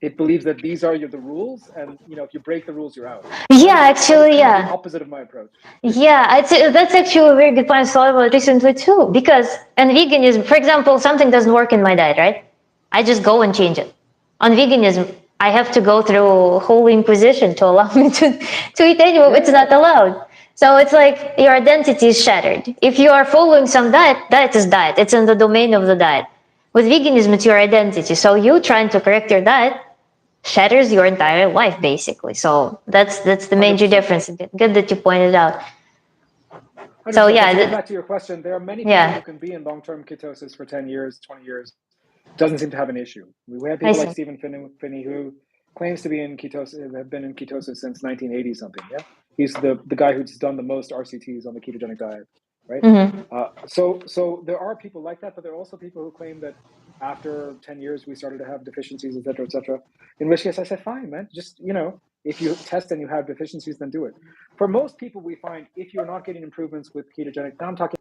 It believes that these are the rules, and if you break the rules, you're out. Yeah, That is actually, kind of the yeah. opposite of my approach. Yeah, that's actually a very good point. I thought about recently too. Because in veganism, for example, something doesn't work in my diet, right? I just go and change it. On veganism, I have to go through a whole inquisition to allow me to eat animal. Yeah, It's yeah, not allowed. So it's like your identity is shattered. If you are following some diet is diet. It's in the domain of the diet. With veganism, it's your identity. So you trying to correct your diet shatters your entire life, basically. So that's the major 100%. difference. Good that you pointed out. So 100%. But yeah, to get back to your question, there are many people yeah, who can be in long-term ketosis for 10 years, 20 years, doesn't seem to have an issue. We have I people like see. Stephen Finney who claims to be in ketosis, have been in ketosis since 1980 something. Yeah, he's the guy who's done the most RCTs on the ketogenic diet, right? Mm-hmm. So there are people like that, but there are also people who claim that after 10 years we started to have deficiencies, et cetera, et cetera. In which case I said, fine, man, just, if you test and you have deficiencies, then do it. For most people, we find if you're not getting improvements with ketogenic, now I'm talking.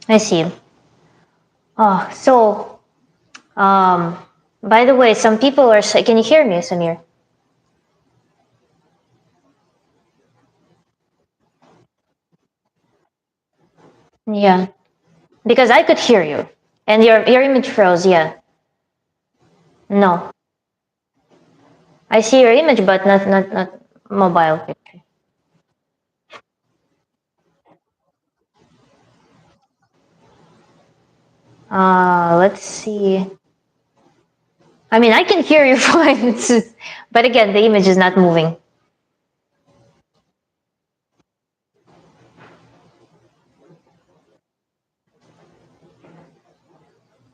I see. So, um, by the way, some people are. Can you hear me, Samir? Yeah, because I could hear you, and your image froze. Yeah, no, I see your image, but not mobile picture. Let's see. I mean, I can hear you fine, but again, the image is not moving.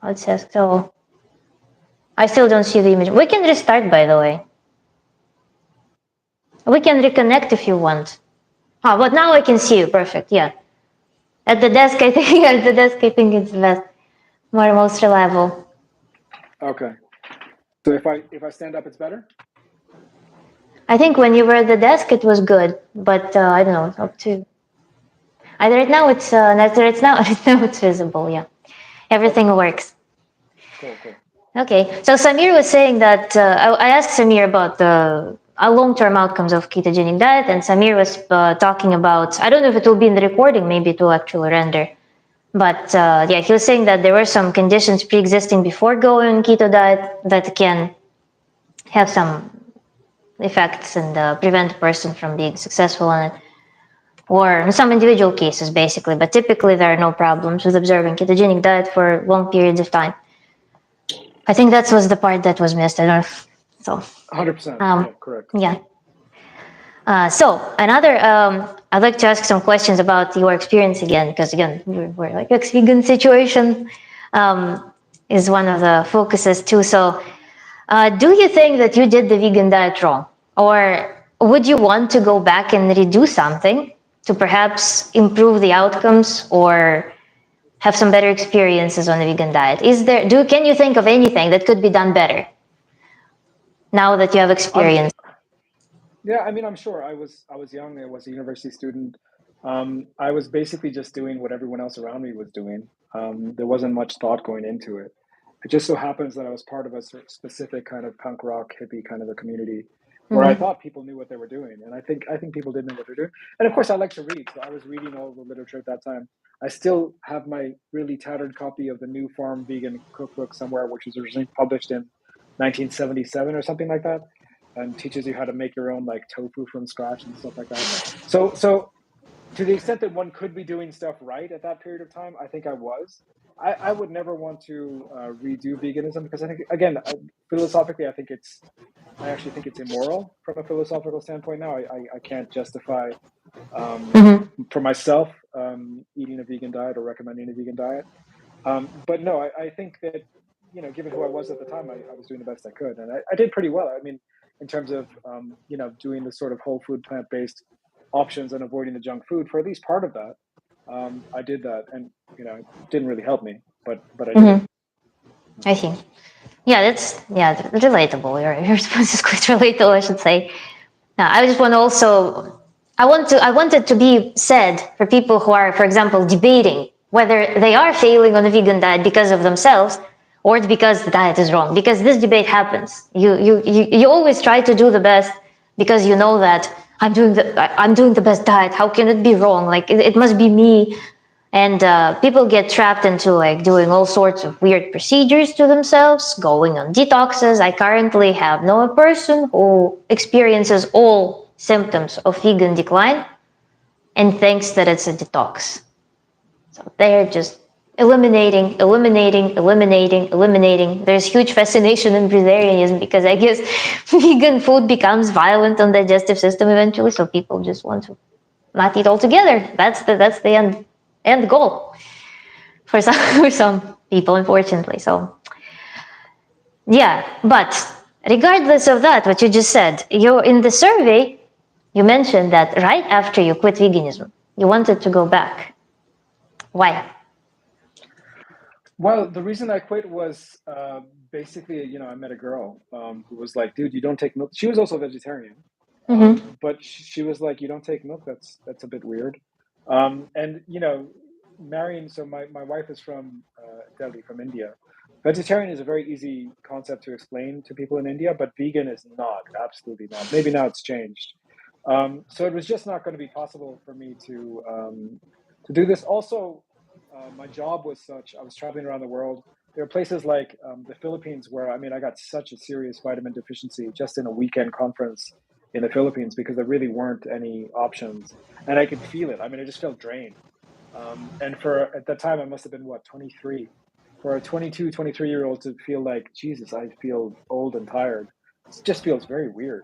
It says so. I still don't see the image. We can restart, by the way. We can reconnect if you want. But now I can see you. Perfect. Yeah. At the desk, I think. At the desk, I think it's best, most reliable. Okay. So if I stand up, it's better. I think when you were at the desk, it was good, but I don't know. It's up to. Either right now it's right now. Right now it's visible. Yeah, everything Okay. works. Cool. Okay, so Samir was saying that I asked Samir about the long-term outcomes of ketogenic diet, and Samir was talking about. I don't know if it will be in the recording. Maybe it will actually render. But yeah, he was saying that there were some conditions pre-existing before going on keto diet that can have some effects and prevent a person from being successful on it, or in some individual cases, basically. But typically, there are no problems with observing ketogenic diet for long periods of time. I think that was the part that was missed. I don't know. So, 100%. um, Yeah, correct. yeah. So another, I'd like to ask some questions about your experience again, because again, we're like ex-vegan situation is one of the focuses too. So, do you think that you did the vegan diet wrong, or would you want to go back and redo something to perhaps improve the outcomes or have some better experiences on the vegan diet? Can you think of anything that could be done better now that you have I'm experience? Yeah, I mean, I'm sure. I was young. I was a university student. I was basically just doing what everyone else around me was doing. There wasn't much thought going into it. It just so happens that I was part of a specific kind of punk rock hippie kind of a community where I Mm-hmm. thought people knew what they were doing, and I think people did know what they're doing. And of course, I like to read, so I was reading all the literature at that time. I still have my really tattered copy of the New Farm Vegan Cookbook somewhere, which was originally published in 1977 or something like that, and teaches you how to make your own like tofu from scratch and stuff like that. So to the extent that one could be doing stuff right at that period of time, I think I was. I would never want to redo veganism because I think again philosophically I actually think it's immoral from a philosophical standpoint. Now I can't justify um, Mm-hmm. for myself eating a vegan diet or recommending a vegan diet. But no, I think that, given who I was at the time, I was doing the best I could, and I did pretty well. I mean, in terms of doing the sort of whole food plant based options and avoiding the junk food for at least part of that. I did that, and it didn't really help me, but I did it. Mm-hmm. I see. Yeah, that's relatable. Your response is quite relatable, I should say. Now, I just want to also I want it to be said for people who are, for example, debating whether they are failing on a vegan diet because of themselves or it's because the diet is wrong. Because this debate happens. You always try to do the best because you know that I'm doing the best diet. How can it be wrong? Like it must be me. And people get trapped into like doing all sorts of weird procedures to themselves, going on detoxes. I currently have known a person who experiences all symptoms of vegan decline and thinks that it's a detox. So they're just eliminating. There's huge fascination in breatharianism because I guess vegan food becomes violent on the digestive system eventually, so people just want to not eat altogether. That's the end goal for some for some people, unfortunately. So yeah, but regardless of that, what you just said, you in the survey you mentioned that right after you quit veganism, you wanted to go back. Why? Well, the reason I quit was basically, I met a girl who was like, "Dude, you don't take milk." She was also vegetarian, Mm-hmm. but she was like, "You don't take milk? That's a bit weird." And marrying. So my wife is from Delhi, from India. Vegetarian is a very easy concept to explain to people in India, but vegan is not. Absolutely not. Maybe now it's changed. So it was just not going to be possible for me to do this. Also, my job was such. I was traveling around the world. There are places like the Philippines where I got such a serious vitamin deficiency just in a weekend conference in the Philippines because there really weren't any options, and I could feel it. I just felt drained. And for at that time, I must have been what, 23. For a 22, 23-year old to feel like Jesus, I feel old and tired. It just feels very weird.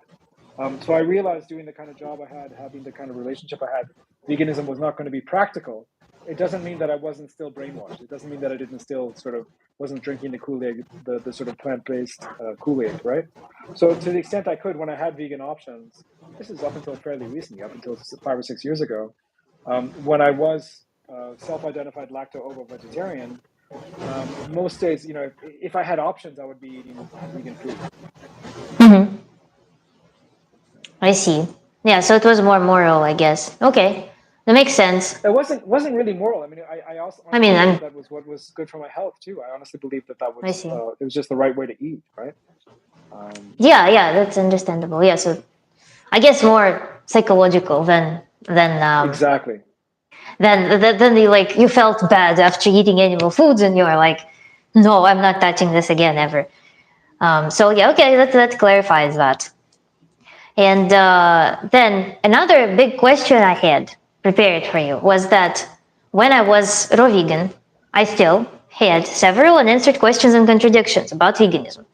So I realized doing the kind of job I had, having the kind of relationship I had, veganism was not going to be practical. It doesn't mean that I wasn't still brainwashed. It doesn't mean that I didn't still sort of wasn't drinking the Kool-Aid, the sort of plant-based Kool-Aid, right? So to the extent I could, when I had vegan options, this is up until fairly recently, up until 5 or 6 years ago, when I was self-identified lacto-ovo vegetarian, most days, if I had options, I would be eating vegan food. Mm-hmm. I see. Yeah, so it was more moral, I guess. Okay, that makes sense. It wasn't really moral. I also I mean, honestly believe that was what was good for my health too. I honestly believe that I was see. it was just the right way to eat, right? Um, Yeah, that's understandable. Yeah, so I guess more psychological exactly. than you felt bad after eating animal foods and you're like, no, I'm not touching this again ever. So yeah, okay, that clarifies that. And then another big question I had prepared for you was that when I was raw vegan, I still had several unanswered questions and contradictions about veganism.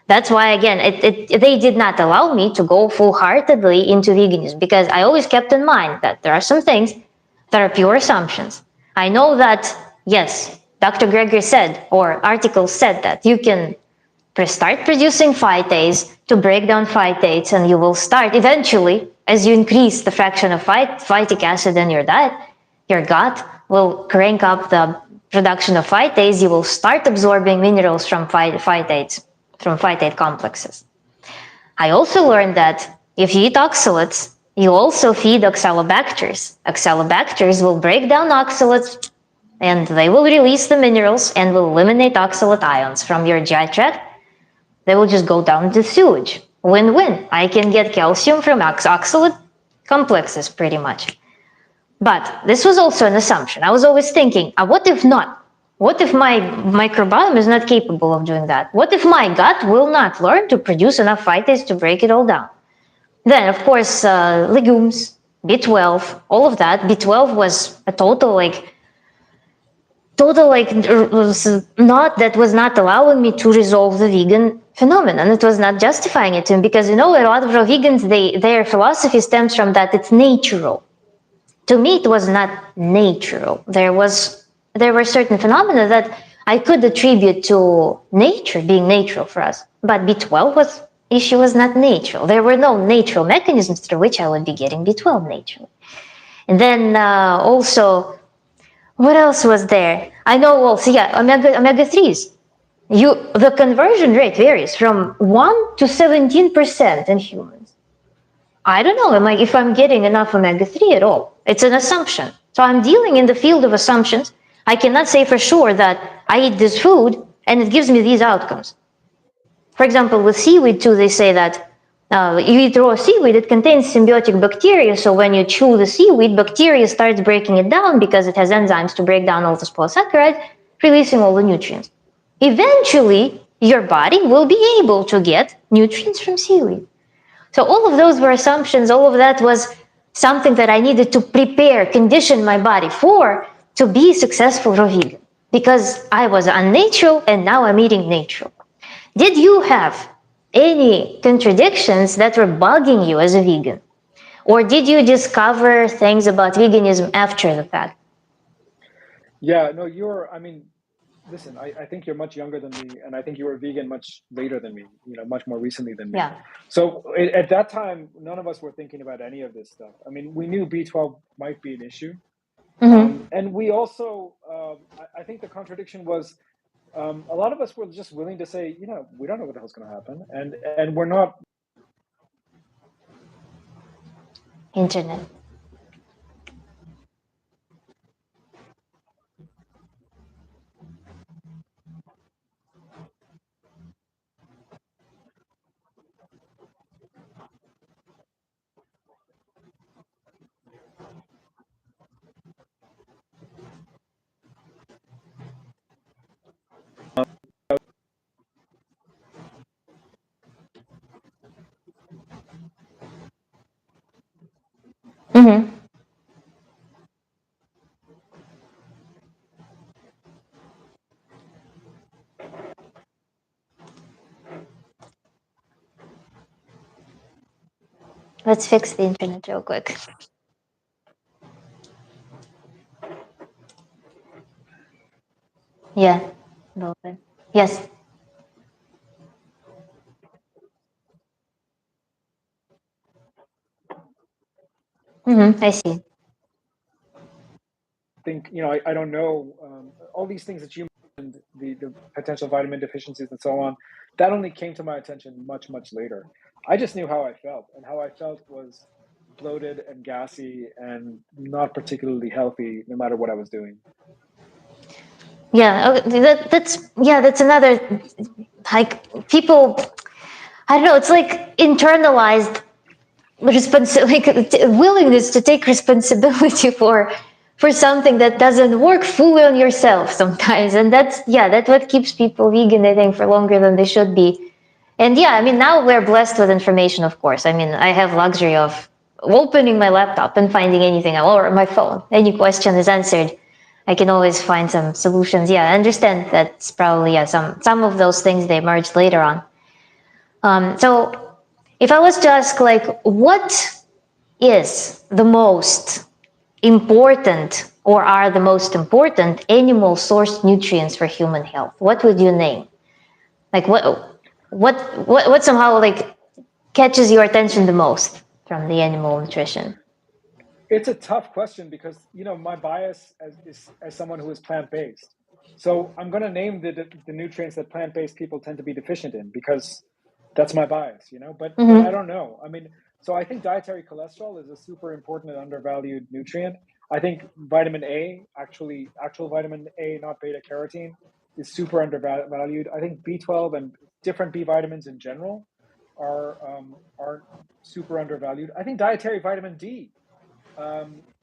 That's why, again, they did not allow me to go full heartedly into veganism because I always kept in mind that there are some things that are pure assumptions. I know that, yes, Dr. Greger said, or articles said that you can start producing phytase to break down phytates, and you will start eventually, as you increase the fraction of phytic acid in your diet, your gut will crank up the production of phytase. You will start absorbing minerals from phytates, from phytate complexes. I also learned that if you eat oxalates, you also feed oxalobacters. Oxalobacters will break down oxalates and they will release the minerals and will eliminate oxalate ions from your GI tract. They will just go down to sewage. Win-win. I can get calcium from oxalate complexes pretty much. But this was also an assumption. I was always thinking, what if not? What if my microbiome is not capable of doing that? What if my gut will not learn to produce enough phytase to break it all down? Then, of course, legumes, B12, all of that. B12 was a was not that was not allowing me to resolve the vegan phenomenon. It was not justifying it to me because a lot of raw vegans, their philosophy stems from that it's natural. To me, it was not natural. There were certain phenomena that I could attribute to nature being natural for us, but B12 issue was not natural. There were no natural mechanisms through which I would be getting B12 naturally. And then also, what else was there? I know also, yeah, omega 3s. The conversion rate varies from 1 to 17% in humans. I don't know if I'm getting enough omega 3 at all. It's an assumption. So I'm dealing in the field of assumptions. I cannot say for sure that I eat this food and it gives me these outcomes. For example, with seaweed too, they say that You eat raw seaweed, it contains symbiotic bacteria. So when you chew the seaweed, bacteria starts breaking it down because it has enzymes to break down all the polysaccharides, releasing all the nutrients. Eventually, your body will be able to get nutrients from seaweed. So all of those were assumptions. All of that was something that I needed to prepare, condition my body for to be successful raw vegan, because I was unnatural and now I'm eating natural. Did you have any contradictions that were bugging you as a vegan? Or did you discover things about veganism after the fact? Yeah, no, I mean, listen, I think you're much younger than me, and I think you were vegan much later than me, much more recently than me. Yeah. So at that time, none of us were thinking about any of this stuff. I mean, we knew B12 might be an issue. Mm-hmm. And we also, I think the contradiction was a lot of us were just willing to say, we don't know what the hell's going to happen. And we're not. Internet. Mm-hmm. Let's fix the internet real quick. Yeah. Yes. Mm-hmm. I see. Think, I don't know, all these things that you mentioned, the potential vitamin deficiencies and so on, that only came to my attention much, much later. I just knew how I felt, and how I felt was bloated and gassy and not particularly healthy, no matter what I was doing. Yeah. Okay, that's another, like, people. I don't know. It's like internalized like willingness to take responsibility for something that doesn't work fully on yourself sometimes, and that's what keeps people vegan, I think, for longer than they should be. And yeah, I mean, now we're blessed with information, of course. I mean, I have luxury of opening my laptop and finding anything, or my phone, any question is answered. I can always find some solutions. Yeah, I understand that's probably, yeah, some of those things they emerged later on. So if I was to ask, like, what is the most important, or are the most important animal sourced nutrients for human health, what would you name? Like, what somehow, like, catches your attention the most from the animal nutrition? It's a tough question because my bias as someone who is plant based. So I'm going to name the nutrients that plant based people tend to be deficient in, because that's my bias. But I Mm-hmm. don't know. I mean, so I think dietary cholesterol is a super important and undervalued nutrient. I think vitamin A, actual vitamin A, not beta carotene, is super undervalued. I think B12 and different B vitamins in general are super undervalued. I think dietary vitamin D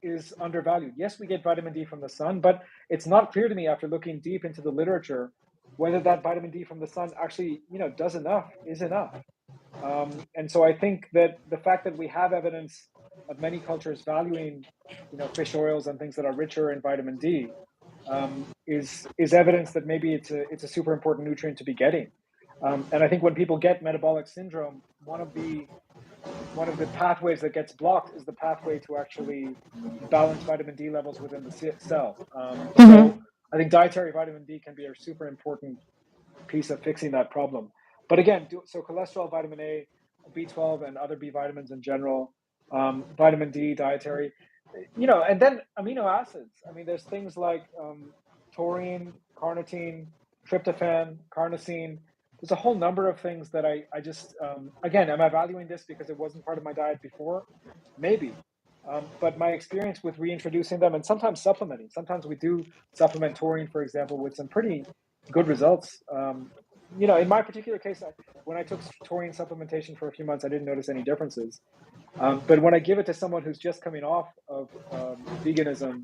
is undervalued. Yes, we get vitamin D from the sun, but it's not clear to me, after looking deep into the literature, whether that vitamin D from the sun actually, does enough, is enough. And so I think that the fact that we have evidence of many cultures valuing, fish oils and things that are richer in vitamin D, is evidence that maybe it's a super important nutrient to be getting. And I think when people get metabolic syndrome, one of the pathways that gets blocked is the pathway to actually balance vitamin D levels within the cell. So Mm-hmm. I think dietary vitamin D can be a super important piece of fixing that problem. But again, so cholesterol, vitamin A, B12, and other B vitamins in general, vitamin D, dietary, and then amino acids. I mean, there's things like taurine, carnitine, tryptophan, carnosine. There's a whole number of things that I just, again, am I valuing this because it wasn't part of my diet before? Maybe. But my experience with reintroducing them, and sometimes supplementing, sometimes we do supplement taurine, for example, with some pretty good results. in my particular case, when I took taurine supplementation for a few months, I didn't notice any differences. But when I give it to someone who's just coming off of veganism,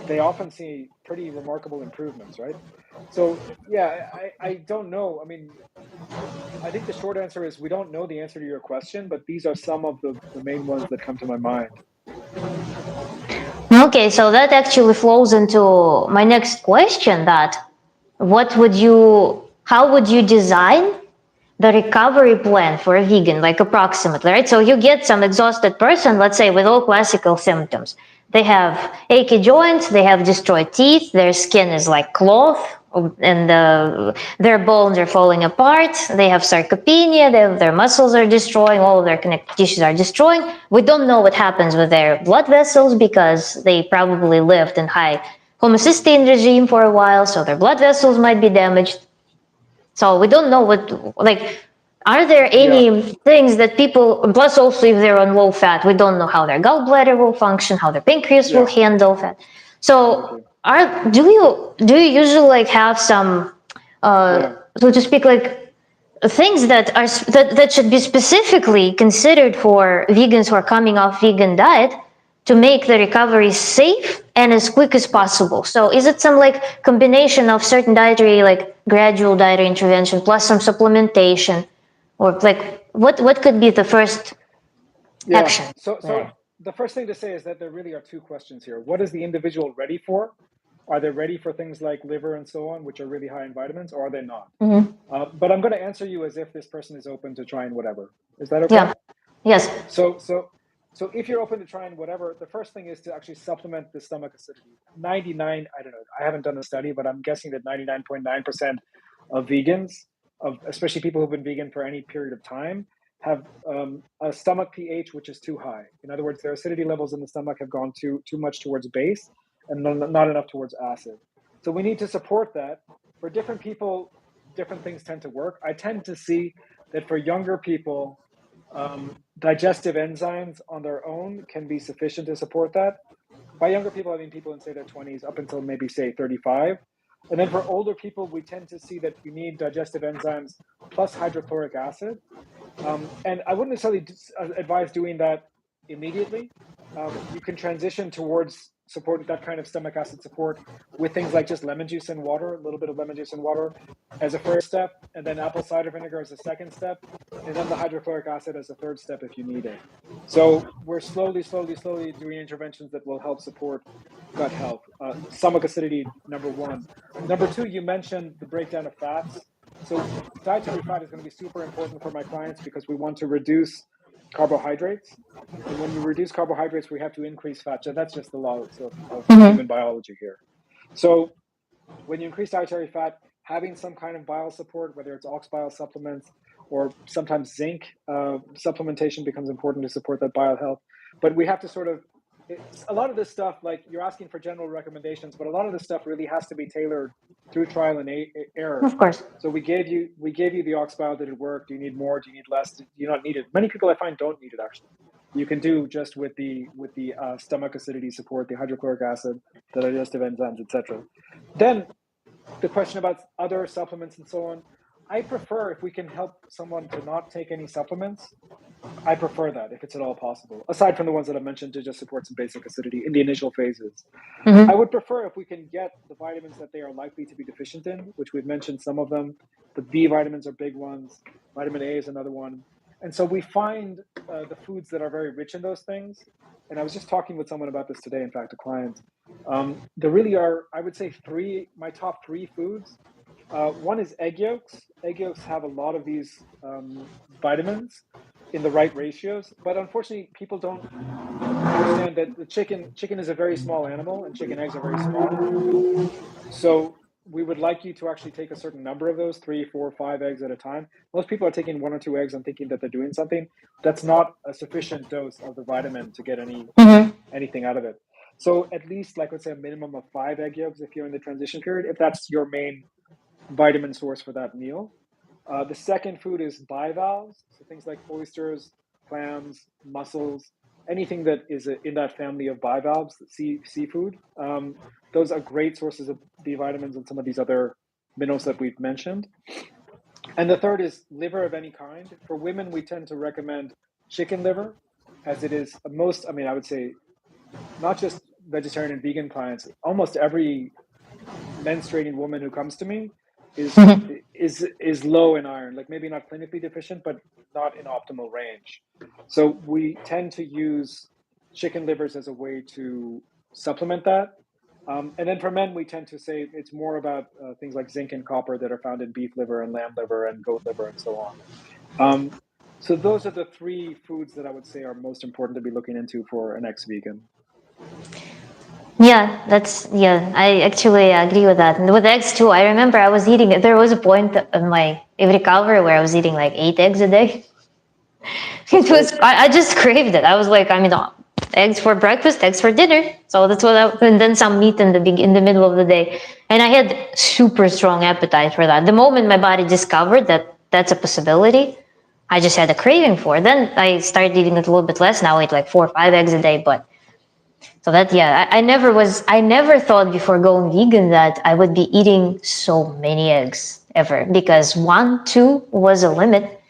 they often see pretty remarkable improvements, right? So yeah, I don't know. I mean, I think the short answer is we don't know the answer to your question, but these are some of the main ones that come to my mind. Okay, so that actually flows into my next question, that how would you design the recovery plan for a vegan, like approximately, right? So you get some exhausted person, let's say, with all classical symptoms. They have achy joints, they have destroyed teeth, their skin is like cloth, and their bones are falling apart. They have sarcopenia, their muscles are destroying, all of their connective tissues are destroying. We don't know what happens with their blood vessels because they probably lived in high homocysteine regime for a while, so their blood vessels might be damaged. So we don't know are there Yeah, any things that people, plus also if they're on low fat, we don't know how their gallbladder will function, how their pancreas will yeah, handle fat. exactly. So do you usually have some, Yeah, so to speak, like things that should be specifically considered for vegans who are coming off vegan diet to make the recovery safe and as quick as yeah, possible? So is it some like combination of certain dietary, like gradual dietary intervention plus some supplementation, or like what could be the first yeah. action So there? the first thing to say is that there really are two questions here. What is the individual ready for? Are they ready for things like liver and so on, which are really high in vitamins, or are they not? Mm-hmm. But I'm going to answer you as if this person is open to trying whatever. Is that okay? Yeah. Yes. So if you're open to trying whatever, the first thing is to actually supplement the stomach acidity. 99, I don't know, I haven't done a study, but I'm guessing that 99.9% of vegans, of especially people who've been vegan for any period of time, have a stomach pH which is too high. In other words, their acidity levels in the stomach have gone too much towards base and not enough towards acid. So we need to support that. For different people, different things tend to work. I tend to see that for younger people, digestive enzymes on their own can be sufficient to support that. By younger people, I mean people in, say, their 20s up until maybe, say, 35. And then for older people, we tend to see that you need digestive enzymes plus hydrochloric acid. And I wouldn't necessarily advise doing that immediately. You can transition towards support that kind of stomach acid support with things like just lemon juice and water, a little bit of lemon juice and water as a first step, and then apple cider vinegar as a second step, and then the hydrochloric acid as a third step if you need it. So we're slowly doing interventions that will help support gut health. Stomach acidity, number one. Number two, you mentioned the breakdown of fats. So dietary fat is going to be super important for my clients because we want to reduce carbohydrates. And when we reduce carbohydrates, we have to increase fat. So that's just the laws of Mm-hmm. human biology here. So when you increase dietary fat, having some kind of bile support, whether it's ox bile supplements or sometimes zinc supplementation, becomes important to support that bile health. But we have to sort of, it's a lot of this stuff, like you're asking for general recommendations, but a lot of this stuff really has to be tailored through trial and error. Of course. So we gave you the ox bile. Did it work? Do you need more? Do you need less? Do you not need it? Many people I find don't need it actually. You can do just with the stomach acidity support, the hydrochloric acid, the digestive enzymes, etc. Then the question about other supplements and so on. I prefer, if we can help someone to not take any supplements, I prefer that if it's at all possible, aside from the ones that I mentioned to just support some basic acidity in the initial phases. I Mm-hmm. would prefer if we can get the vitamins that they are likely to be deficient in, which we've mentioned some of them. The B vitamins are big ones. Vitamin A is another one. And so we find the foods that are very rich in those things. And I was just talking with someone about this today, in fact, a client. There really are, I would say, my top three foods. One is egg yolks. Egg yolks have a lot of these vitamins in the right ratios, but unfortunately, people don't understand that the chicken is a very small animal and chicken eggs are very small. So we would like you to actually take a certain number of those, 3, 4, 5 eggs at a time. Most people are taking 1 or 2 eggs and thinking that they're doing something. That's not a sufficient dose of the vitamin to get Mm-hmm. anything out of it. So at least, like, let's say a minimum of 5 egg yolks if you're in the transition period, if that's your main vitamin source for that meal. The second food is bivalves, so things like oysters, clams, mussels, anything that is in that family of bivalves, seafood. Those are great sources of B vitamins and some of these other minerals that we've mentioned. And the third is liver of any kind. For women, we tend to recommend chicken liver, as it is most, I mean, I would say not just vegetarian and vegan clients, almost every menstruating woman who comes to me is is low in iron, like maybe not clinically deficient, but not in optimal range. So we tend to use chicken livers as a way to supplement that. And then for men, we tend to say it's more about things like zinc and copper that are found in beef liver and lamb liver and goat liver and so on. Um, so those are the three foods that I would say are most important to be looking into for an ex-vegan. Yeah, yeah, I actually agree with that. And with eggs too, I remember I was eating, there was a point in my recovery where I was eating like 8 eggs a day. That's It great. was, I just craved it. I was like, I mean, eggs for breakfast, eggs for dinner. So that's what and then some meat in the middle of the day. And I had super strong appetite for that. The moment my body discovered that that's a possibility, I just had a craving for it. Then I started eating it a little bit less. Now I eat like 4 or 5 eggs a day. But so that, yeah, I never thought before going vegan that I would be eating so many eggs ever, because one, two was a limit.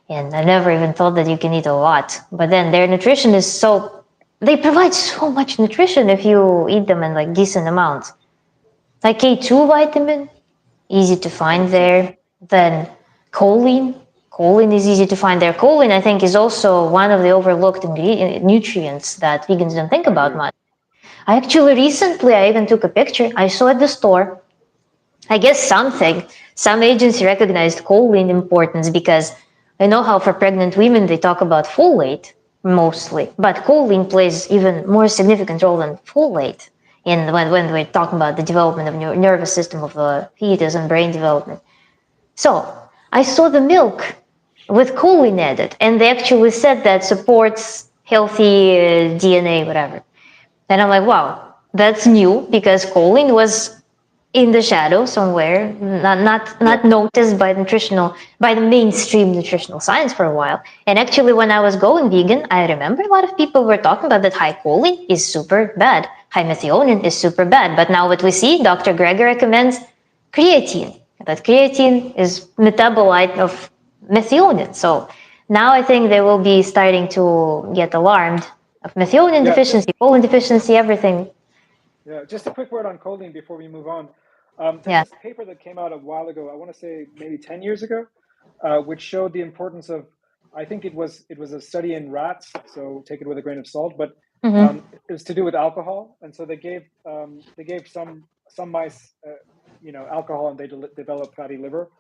And I never even thought that you can eat a lot. But then their nutrition is so, they provide so much nutrition if you eat them in like decent amounts. Like K2 vitamin, easy to find 100%. there. Then choline, choline is easy to find there. Choline, I think, is also one of the overlooked nutrients that vegans don't think I about agree. much. I actually recently, I even took a picture. I saw at the store, I guess some agency recognized choline importance, because I know how for pregnant women they talk about folate mostly, but choline plays even more significant role than folate in when we're talking about the development of nervous system of the fetus and brain development. So I saw the milk with choline added, and they actually said that supports healthy DNA, whatever. And I'm like, wow, that's new, because choline was in the shadow somewhere, not Yep. noticed by the mainstream nutritional science for a while. And actually, when I was going vegan, I remember a lot of people were talking about that high choline is super bad, high methionine is super bad. But now what we see, Dr. Greger recommends creatine. That creatine is metabolite of methionine. So now I think they will be starting to get alarmed of methionine Yeah. Just deficiency, choline deficiency, everything. Yeah, just a quick word on choline before we move on. There's Yeah. this paper that came out a while ago. I want to say maybe 10 years ago, which showed the importance of. I think it was a study in rats, so take it with a grain of salt. But Mm-hmm. it was to do with alcohol, and so they gave some mice, alcohol, and they developed fatty liver.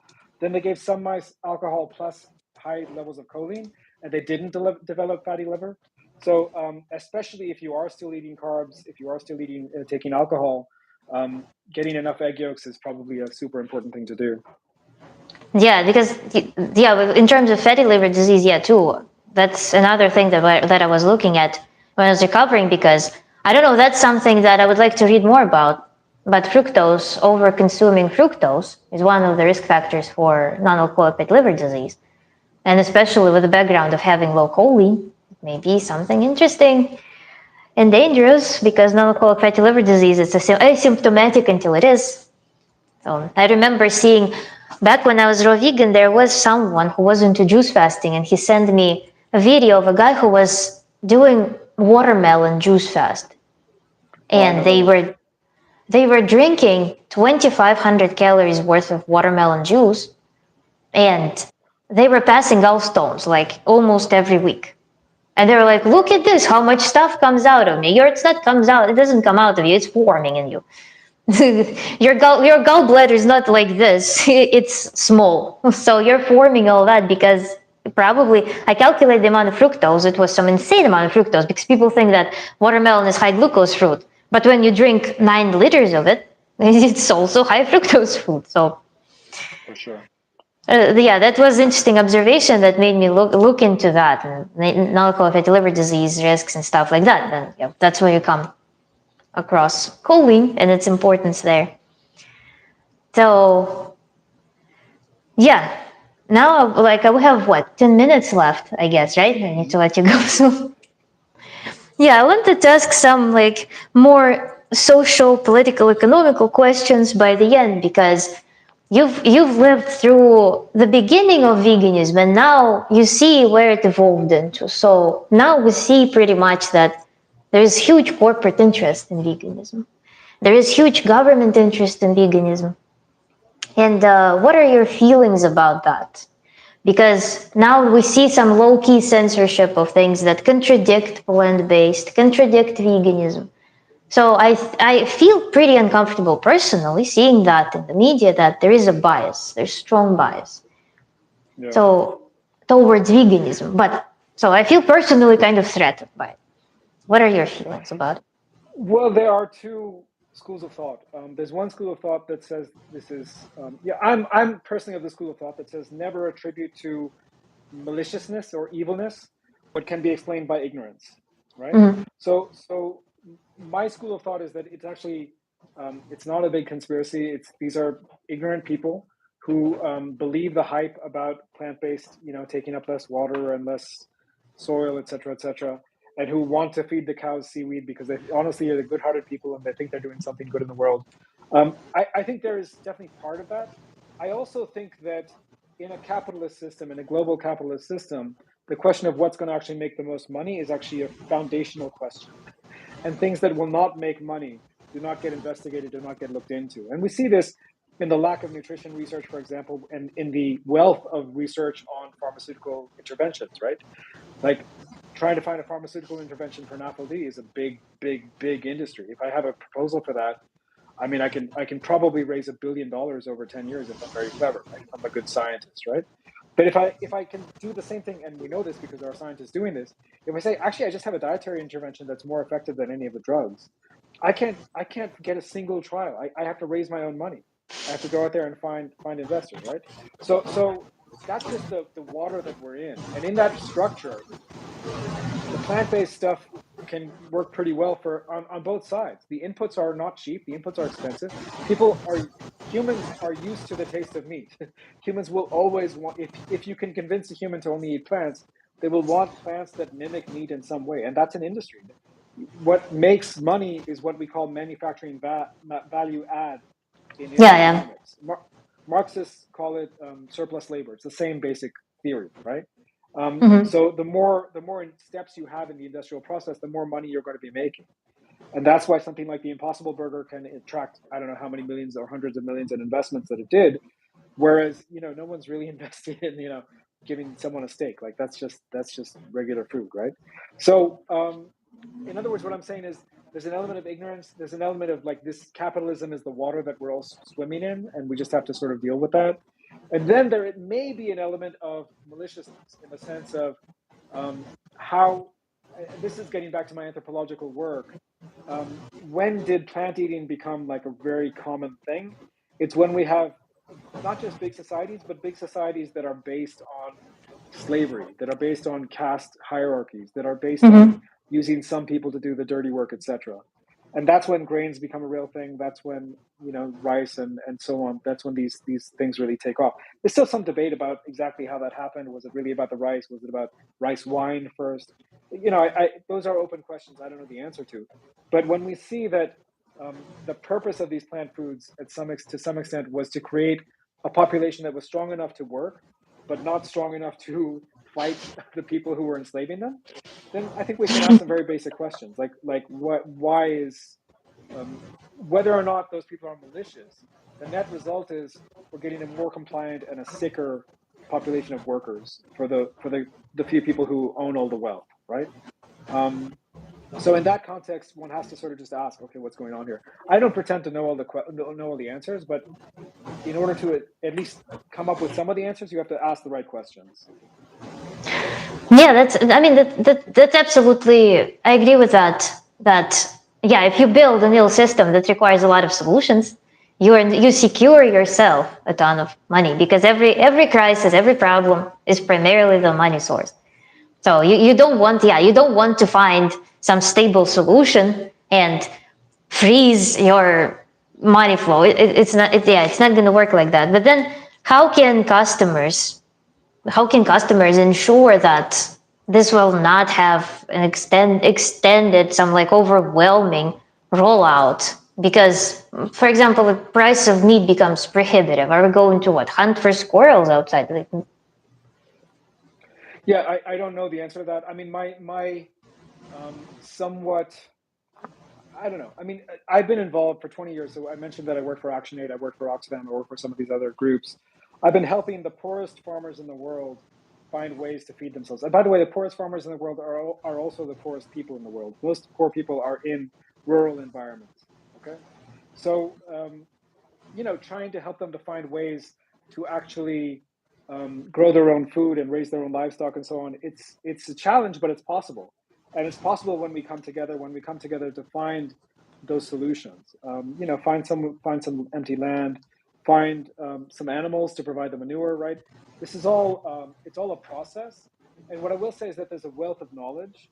Then they gave some mice alcohol plus high levels of choline, and they didn't develop fatty liver. So, especially if you are still eating carbs, if you are still taking alcohol, getting enough egg yolks is probably a super important thing to do. Yeah, because yeah, in terms of fatty liver disease, yeah, too. That's another thing that I was looking at when I was recovering, because I don't know. That's something that I would like to read more about. But fructose, over consuming fructose, is one of the risk factors for non-alcoholic fatty liver disease, and especially with the background of having low choline, it may be something interesting and dangerous, because non-alcoholic fatty liver disease is asymptomatic until it is. So I remember seeing back when I was raw vegan, there was someone who was into juice fasting, and he sent me a video of a guy who was doing watermelon juice fast, Oh, I and know that one. they were drinking 2,500 calories worth of watermelon juice, and they were passing gallstones like almost every week. And they were like, "Look at this! How much stuff comes out of me? It's not comes out. It doesn't come out of you. It's forming in you." Your gallbladder is not like this. It's small, so you're forming all that because probably I calculate the amount of fructose. It was some insane amount of fructose, because people think that watermelon is high glucose fruit, but when you drink 9 liters of it, it's also high fructose fruit. So For sure. yeah, that was interesting observation that made me look into that, and non-alcoholic fatty liver disease risks and stuff like that. And yeah, that's where you come across choline and its importance there. So yeah, now like I will have what 10 minutes left, I guess, right? I need Hmm. to let you go. So yeah, I wanted to ask some more social, political, economical questions by the end, because you've lived through the beginning of veganism, and now you see where it evolved into. So now we see pretty much that there is huge corporate interest in veganism. There is huge government interest in veganism. And what are your feelings about that? Because now we see some low-key censorship of things that contradict plant-based, contradict veganism. So I feel pretty uncomfortable personally seeing that in the media, that there is a bias, there's strong bias. Yeah. So towards veganism. But so I feel personally kind of threatened by it. What are your feelings about it? Well, there are two schools of thought. There's one school of thought that says this is, yeah, I'm personally of the school of thought that says never attribute to maliciousness or evilness what can be explained by ignorance, right? Mm-hmm. So my school of thought is that it's actually it's not a big conspiracy. It's these are ignorant people who believe the hype about plant-based, taking up less water and less soil, et cetera, and who want to feed the cows seaweed because they honestly are the good-hearted people and they think they're doing something good in the world. I think there is definitely part of that. I also think that in a capitalist system, in a global capitalist system, the question of what's going to actually make the most money is actually a foundational question. And things that will not make money do not get investigated, do not get looked into. And we see this in the lack of nutrition research, for example, and in the wealth of research on pharmaceutical interventions, right? Like trying to find a pharmaceutical intervention for NAFLD is a big industry. If I have a proposal for that, I mean, I can probably raise $1 billion over 10 years if I'm very clever, right? If I'm a good scientist, right? But if I can do the same thing, and we know this because there are scientists doing this, if I say actually I just have a dietary intervention that's more effective than any of the drugs, I can't get a single trial. I have to raise my own money. I have to go out there and find investors, right? So that's just the water that we're in, and in that structure, the plant-based stuff can work pretty well for on both sides. The inputs are not cheap, the inputs are expensive. Humans are used to the taste of meat. Humans will always want, if you can convince a human to only eat plants, they will want plants that mimic meat in some way, and that's an industry. What makes money is what we call manufacturing value add in Yeah, yeah. economics. Marxists call it surplus labor. It's the same basic theory, right? Mm-hmm. So the more steps you have in the industrial process, the more money you're going to be making, and that's why something like the Impossible Burger can attract I don't know how many millions or hundreds of millions in investments that it did, whereas no one's really invested in giving someone a steak. Like that's just regular food, right? So in other words, what I'm saying is there's an element of ignorance. There's an element of like this capitalism is the water that we're all swimming in, and we just have to sort of deal with that. And then there it may be an element of maliciousness in the sense of how this is getting back to my anthropological work. When did plant eating become like a very common thing? It's when we have not just big societies, but big societies that are based on slavery, that are based on caste hierarchies, that are based on Mm-hmm. using some people to do the dirty work, etc. And that's when grains become a real thing. That's when rice and so on. That's when these things really take off. There's still some debate about exactly how that happened. Was it really about the rice? Was it about rice wine first? Those are open questions. I don't know the answer to. But when we see that the purpose of these plant foods, to some extent, was to create a population that was strong enough to work, but not strong enough to fight the people who were enslaving them, then I think we can ask some very basic questions, like why is whether or not those people are malicious. The net result is we're getting a more compliant and a sicker population of workers for the few people who own all the wealth, right? Um, so in that context, one has to sort of just ask, okay, what's going on here? I don't pretend to know all the answers, but in order to at least come up with some of the answers, you have to ask the right questions. Yeah, that's absolutely, I agree with that. That, yeah, if you build a new system that requires a lot of solutions, you secure yourself a ton of money, because every crisis, every problem is primarily the money source. So you don't want, you don't want to find some stable solution and freeze your money flow. It's not going to work like that. But then how can customers ensure that this will not have an extended some like overwhelming rollout Because, for example, the price of meat becomes prohibitive. Are we going to what, hunt for squirrels outside? Like, Yeah, I don't know the answer to that. I mean, my somewhat, I don't know. I mean, I've been involved for 20 years. So I mentioned that I work for ActionAid, I work for Oxfam, I work for some of these other groups. I've been helping the poorest farmers in the world find ways to feed themselves. And by the way, the poorest farmers in the world are also the poorest people in the world. Most poor people are in rural environments. Okay, so trying to help them to find ways to actually grow their own food and raise their own livestock and so on. It's a challenge, but it's possible, and it's possible when we come together. When we come together to find those solutions, find some empty land, find some animals to provide the manure. Right. This is all it's all a process. And what I will say is that there's a wealth of knowledge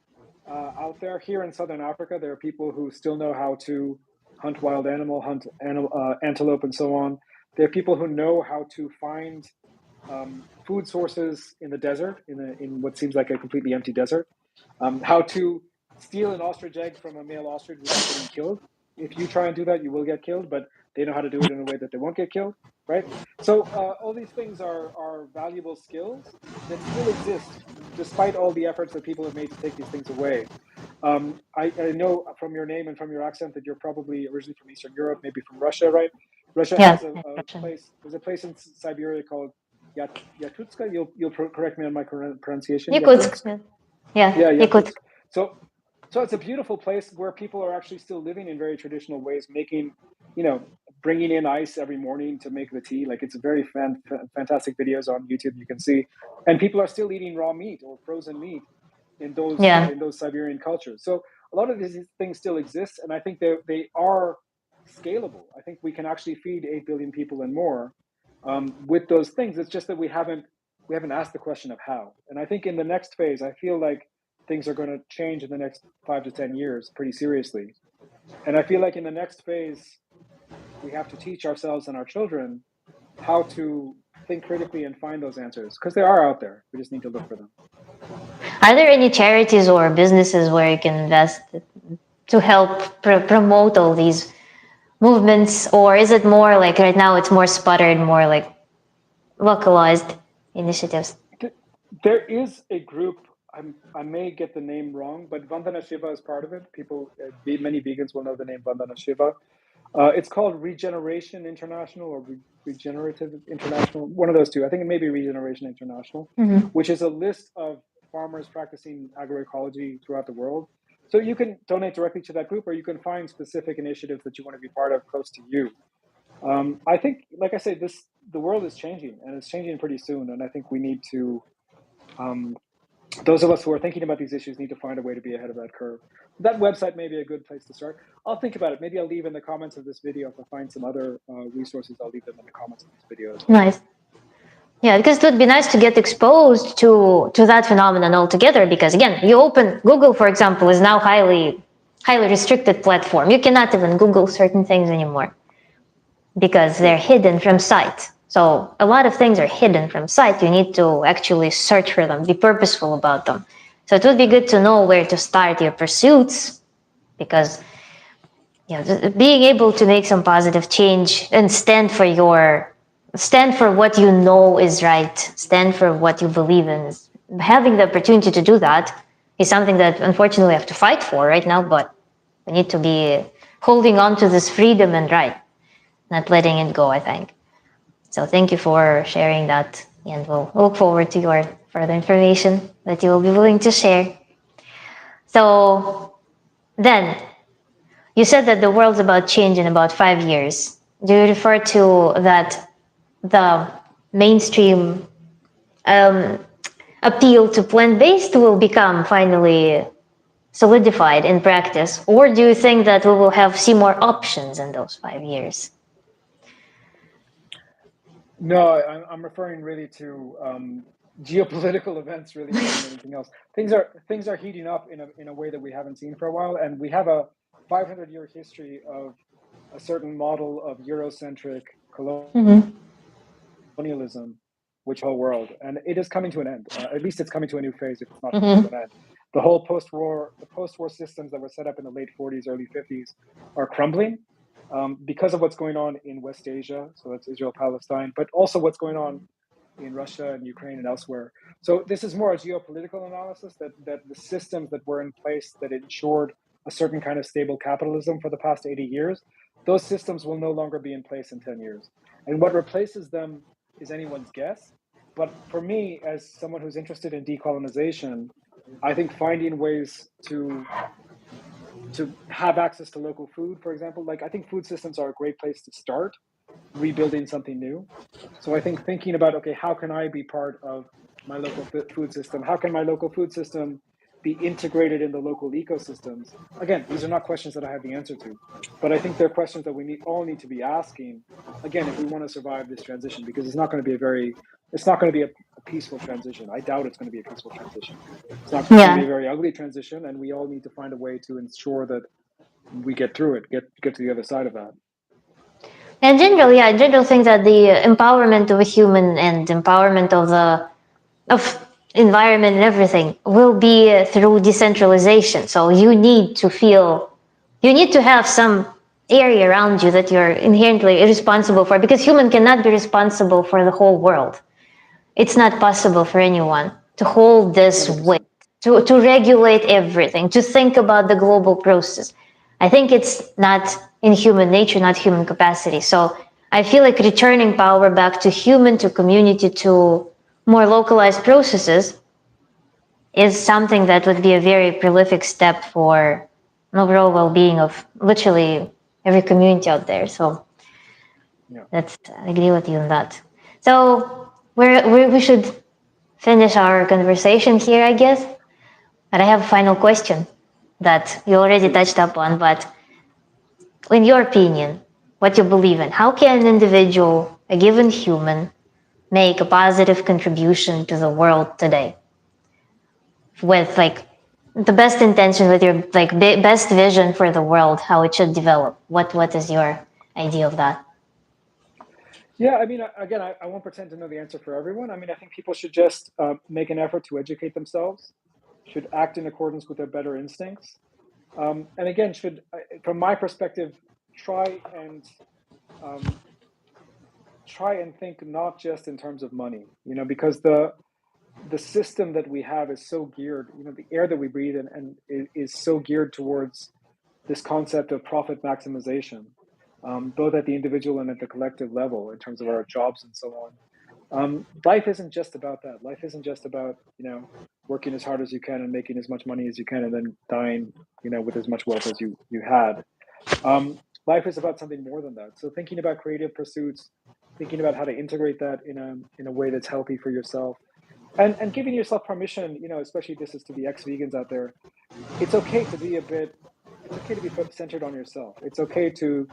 out there. Here in Southern Africa, there are people who still know how to hunt wild animal, hunt antelope, and so on. There are people who know how to find food sources in the desert, in what seems like a completely empty desert. How to steal an ostrich egg from a male ostrich without getting killed. If you try and do that, you will get killed, but they know how to do it in a way that they won't get killed, right? So all these things are valuable skills that still exist despite all the efforts that people have made to take these things away. I know from your name and from your accent that you're probably originally from Eastern Europe, maybe from Russia, right? Russia yeah, has a Russian. place. There's a place in Siberia called Yakutsk. You'll correct me on my pronunciation. Yakutsk. Yakutsk. Yeah, Yeah, Yakutsk. Yakutsk. So it's a beautiful place where people are actually still living in very traditional ways, you know, bringing in ice every morning to make the tea. Like it's very fantastic videos on YouTube you can see, and people are still eating raw meat or frozen meat Yeah. in those Siberian cultures. So a lot of these things still exist, and I think they are scalable. I think we can actually feed 8 billion people and more with those things. It's just that we haven't asked the question of how. And I think in the next phase, I feel like things are going to change in the next 5 to 10 years pretty seriously. And I feel like in the next phase, we have to teach ourselves and our children how to think critically and find those answers because they are out there. We just need to look for them. Are there any charities or businesses where you can invest to help promote all these movements, or is it more like right now it's more sputtered, more like localized initiatives? There is a group. I may get the name wrong, but Vandana Shiva is part of it. Many vegans will know the name Vandana Shiva. It's called Regeneration International or Regenerative International, one of those two. I think it may be Regeneration International, Mm-hmm. which is a list of farmers practicing agroecology throughout the world. So you can donate directly to that group, or you can find specific initiatives that you want to be part of close to you. I think, like I say, the world is changing, and it's changing pretty soon. And I think we need to um, those of us who are thinking about these issues need to find a way to be ahead of that curve. That website may be a good place to start. I'll think about it. Maybe I'll leave in the comments of this video. If I find some other resources, I'll leave them in the comments of this video as well. Nice. Yeah, because it would be nice to get exposed to that phenomenon altogether. Because again, you open Google, for example, is now highly restricted platform. You cannot even Google certain things anymore because they're Yeah. hidden from sight. So a lot of things are hidden from sight. You need to actually search for them, be purposeful about them. So it would be good to know where to start your pursuits, because being able to make some positive change and stand for what you know is right, stand for what you believe in, having the opportunity to do that is something that unfortunately we have to fight for right now, but we need to be holding on to this freedom and right, not letting it go, I think. So thank you for sharing that, and we'll look forward to your further information that you will be willing to share. So then, you said that the world's about change in about 5 years. Do you refer to that the mainstream um, appeal to plant-based will become finally solidified in practice, or do you think that we will see more options in those 5 years? No, I'm referring really to geopolitical events, really more than anything else. Things are heating up in a way that we haven't seen for a while, and we have a 500-year history of a certain model of Eurocentric Mm-hmm. colonialism, which whole world, and it is coming to an end. At least it's coming to a new phase, if it's not coming to Mm-hmm. an end. The post-war systems that were set up in the late 40s, early 50s, are crumbling. because of what's going on in West Asia, so that's Israel, Palestine, but also what's going on in Russia and Ukraine and elsewhere. So this is more a geopolitical analysis that the systems that were in place that ensured a certain kind of stable capitalism for the past 80 years, those systems will no longer be in place in 10 years. And what replaces them is anyone's guess. But for me, as someone who's interested in decolonization, I think finding ways to have access to local food, for example, like I think food systems are a great place to start rebuilding something new. So I think thinking about, okay, how can I be part of my local food system? How can my local food system be integrated in the local ecosystems? Again, these are not questions that I have the answer to, but I think they're questions that we all need to be asking, again, if we want to survive this transition, because it's not going to be a peaceful transition. I doubt it's going to be a peaceful transition. It's going to be a Yeah. very ugly transition, and we all need to find a way to ensure that we get through it, get to the other side of that. In general, yeah, in general, think that the empowerment of a human and empowerment of the of environment and everything will be through decentralization. So you need to have some area around you that you're inherently responsible for, because human cannot be responsible for the whole world. It's not possible for anyone to hold this weight, 100%. to regulate everything, to think about the global process. I think it's not in human nature, not human capacity. So I feel like returning power back to human, to community, to more localized processes is something that would be a very prolific step for overall well-being of literally every community out there. So Yeah. I agree with you on that. So we should finish our conversation here, I guess. But I have a final question that you already Please. touched upon. But in your opinion, what you believe in, how can an individual, a given human, make a positive contribution to the world today with like the best intention, with your like best vision for the world, how it should develop? What is your idea of that? Yeah, I mean, again, I won't pretend to know the answer for everyone. I mean, I think people should just make an effort to educate themselves, should act in accordance with their better instincts, and again, should, from my perspective, try and um, try and think not just in terms of money. You know, because the system that we have is so geared. You know, the air that we breathe in and is so geared towards this concept of profit maximization, both at the individual and at the collective level in terms of our jobs and so on. Life isn't just about that. Life isn't just about, working as hard as you can and making as much money as you can and then dying, with as much wealth as you had. Life is about something more than that. So thinking about creative pursuits, thinking about how to integrate that in a way that's healthy for yourself, and giving yourself permission, especially this is to the ex-vegans out there. It's okay to be a bit. It's okay to be centered on yourself. It's okay to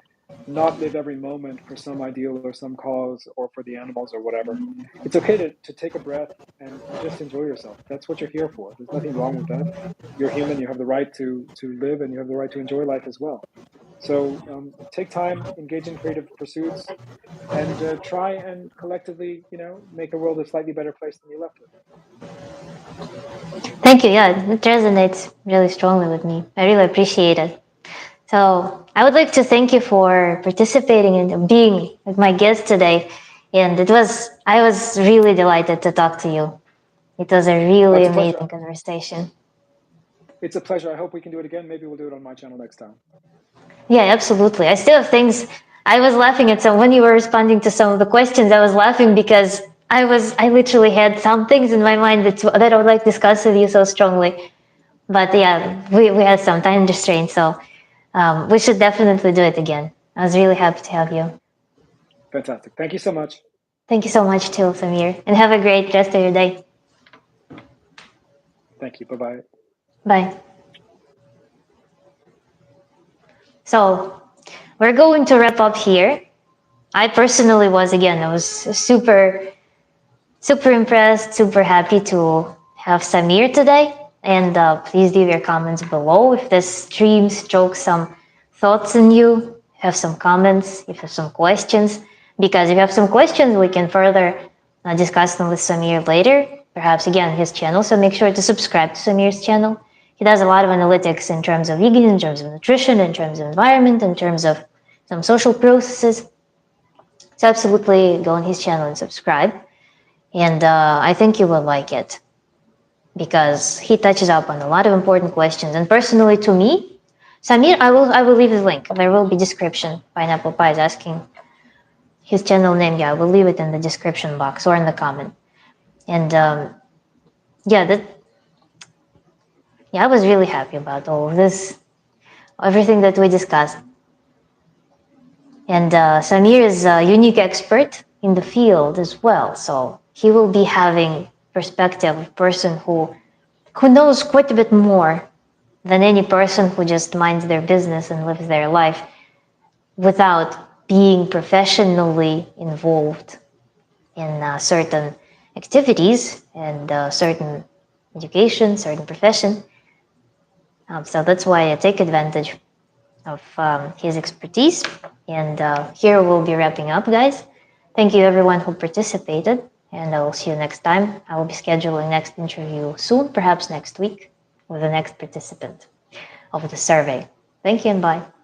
not live every moment for some ideal or some cause or for the animals or whatever. It's okay to take a breath and just enjoy yourself. That's what you're here for. There's nothing wrong with that. You're human. You have the right to live, and you have the right to enjoy life as well. So take time, engage in creative pursuits, and try and collectively, make the world a slightly better place than you left it. Thank you. Yeah, it resonates really strongly with me. I really appreciate it. So I would like to thank you for participating and being my guest today. And I was really delighted to talk to you. It was a really It's a pleasure. amazing conversation. It's a pleasure. I hope we can do it again. Maybe we'll do it on my channel next time. Yeah, absolutely. I still have things. I was laughing at some when you were responding to some of the questions. I was laughing because I literally had some things in my mind that I would like to discuss with you so strongly. But yeah, we had some time restraint, so we should definitely do it again. I was really happy to have you. Fantastic. Thank you so much. Thank you so much too, Samir, and have a great rest of your day. Thank you. Bye bye. Bye. So we're going to wrap up here. I was super impressed, super happy to have Samir today. And please leave your comments below if this stream strokes some thoughts in you. Have some comments, if you have some questions. Because if you have some questions, we can further discuss them with Samir later. Perhaps again, his channel. So make sure to subscribe to Samir's channel. He does a lot of analytics in terms of veganism, in terms of nutrition, in terms of environment, in terms of some social processes. So absolutely go on his channel and subscribe. And I think you will like it because he touches up on a lot of important questions. And personally, to me, Samir, I will leave his link. There will be description. Pineapple Pie is asking his channel name. Yeah, I will leave it in the description box or in the comment. And yeah, I was really happy about all of this, everything that we discussed. And Samir is a unique expert in the field as well, so he will be having perspective of a person who knows quite a bit more than any person who just minds their business and lives their life without being professionally involved in certain activities and certain education, certain profession. So that's why I take advantage of his expertise. And here we'll be wrapping up, guys. Thank you everyone who participated, and I will see you next time. I will be scheduling next interview soon, perhaps next week, with the next participant of the survey. Thank you and bye.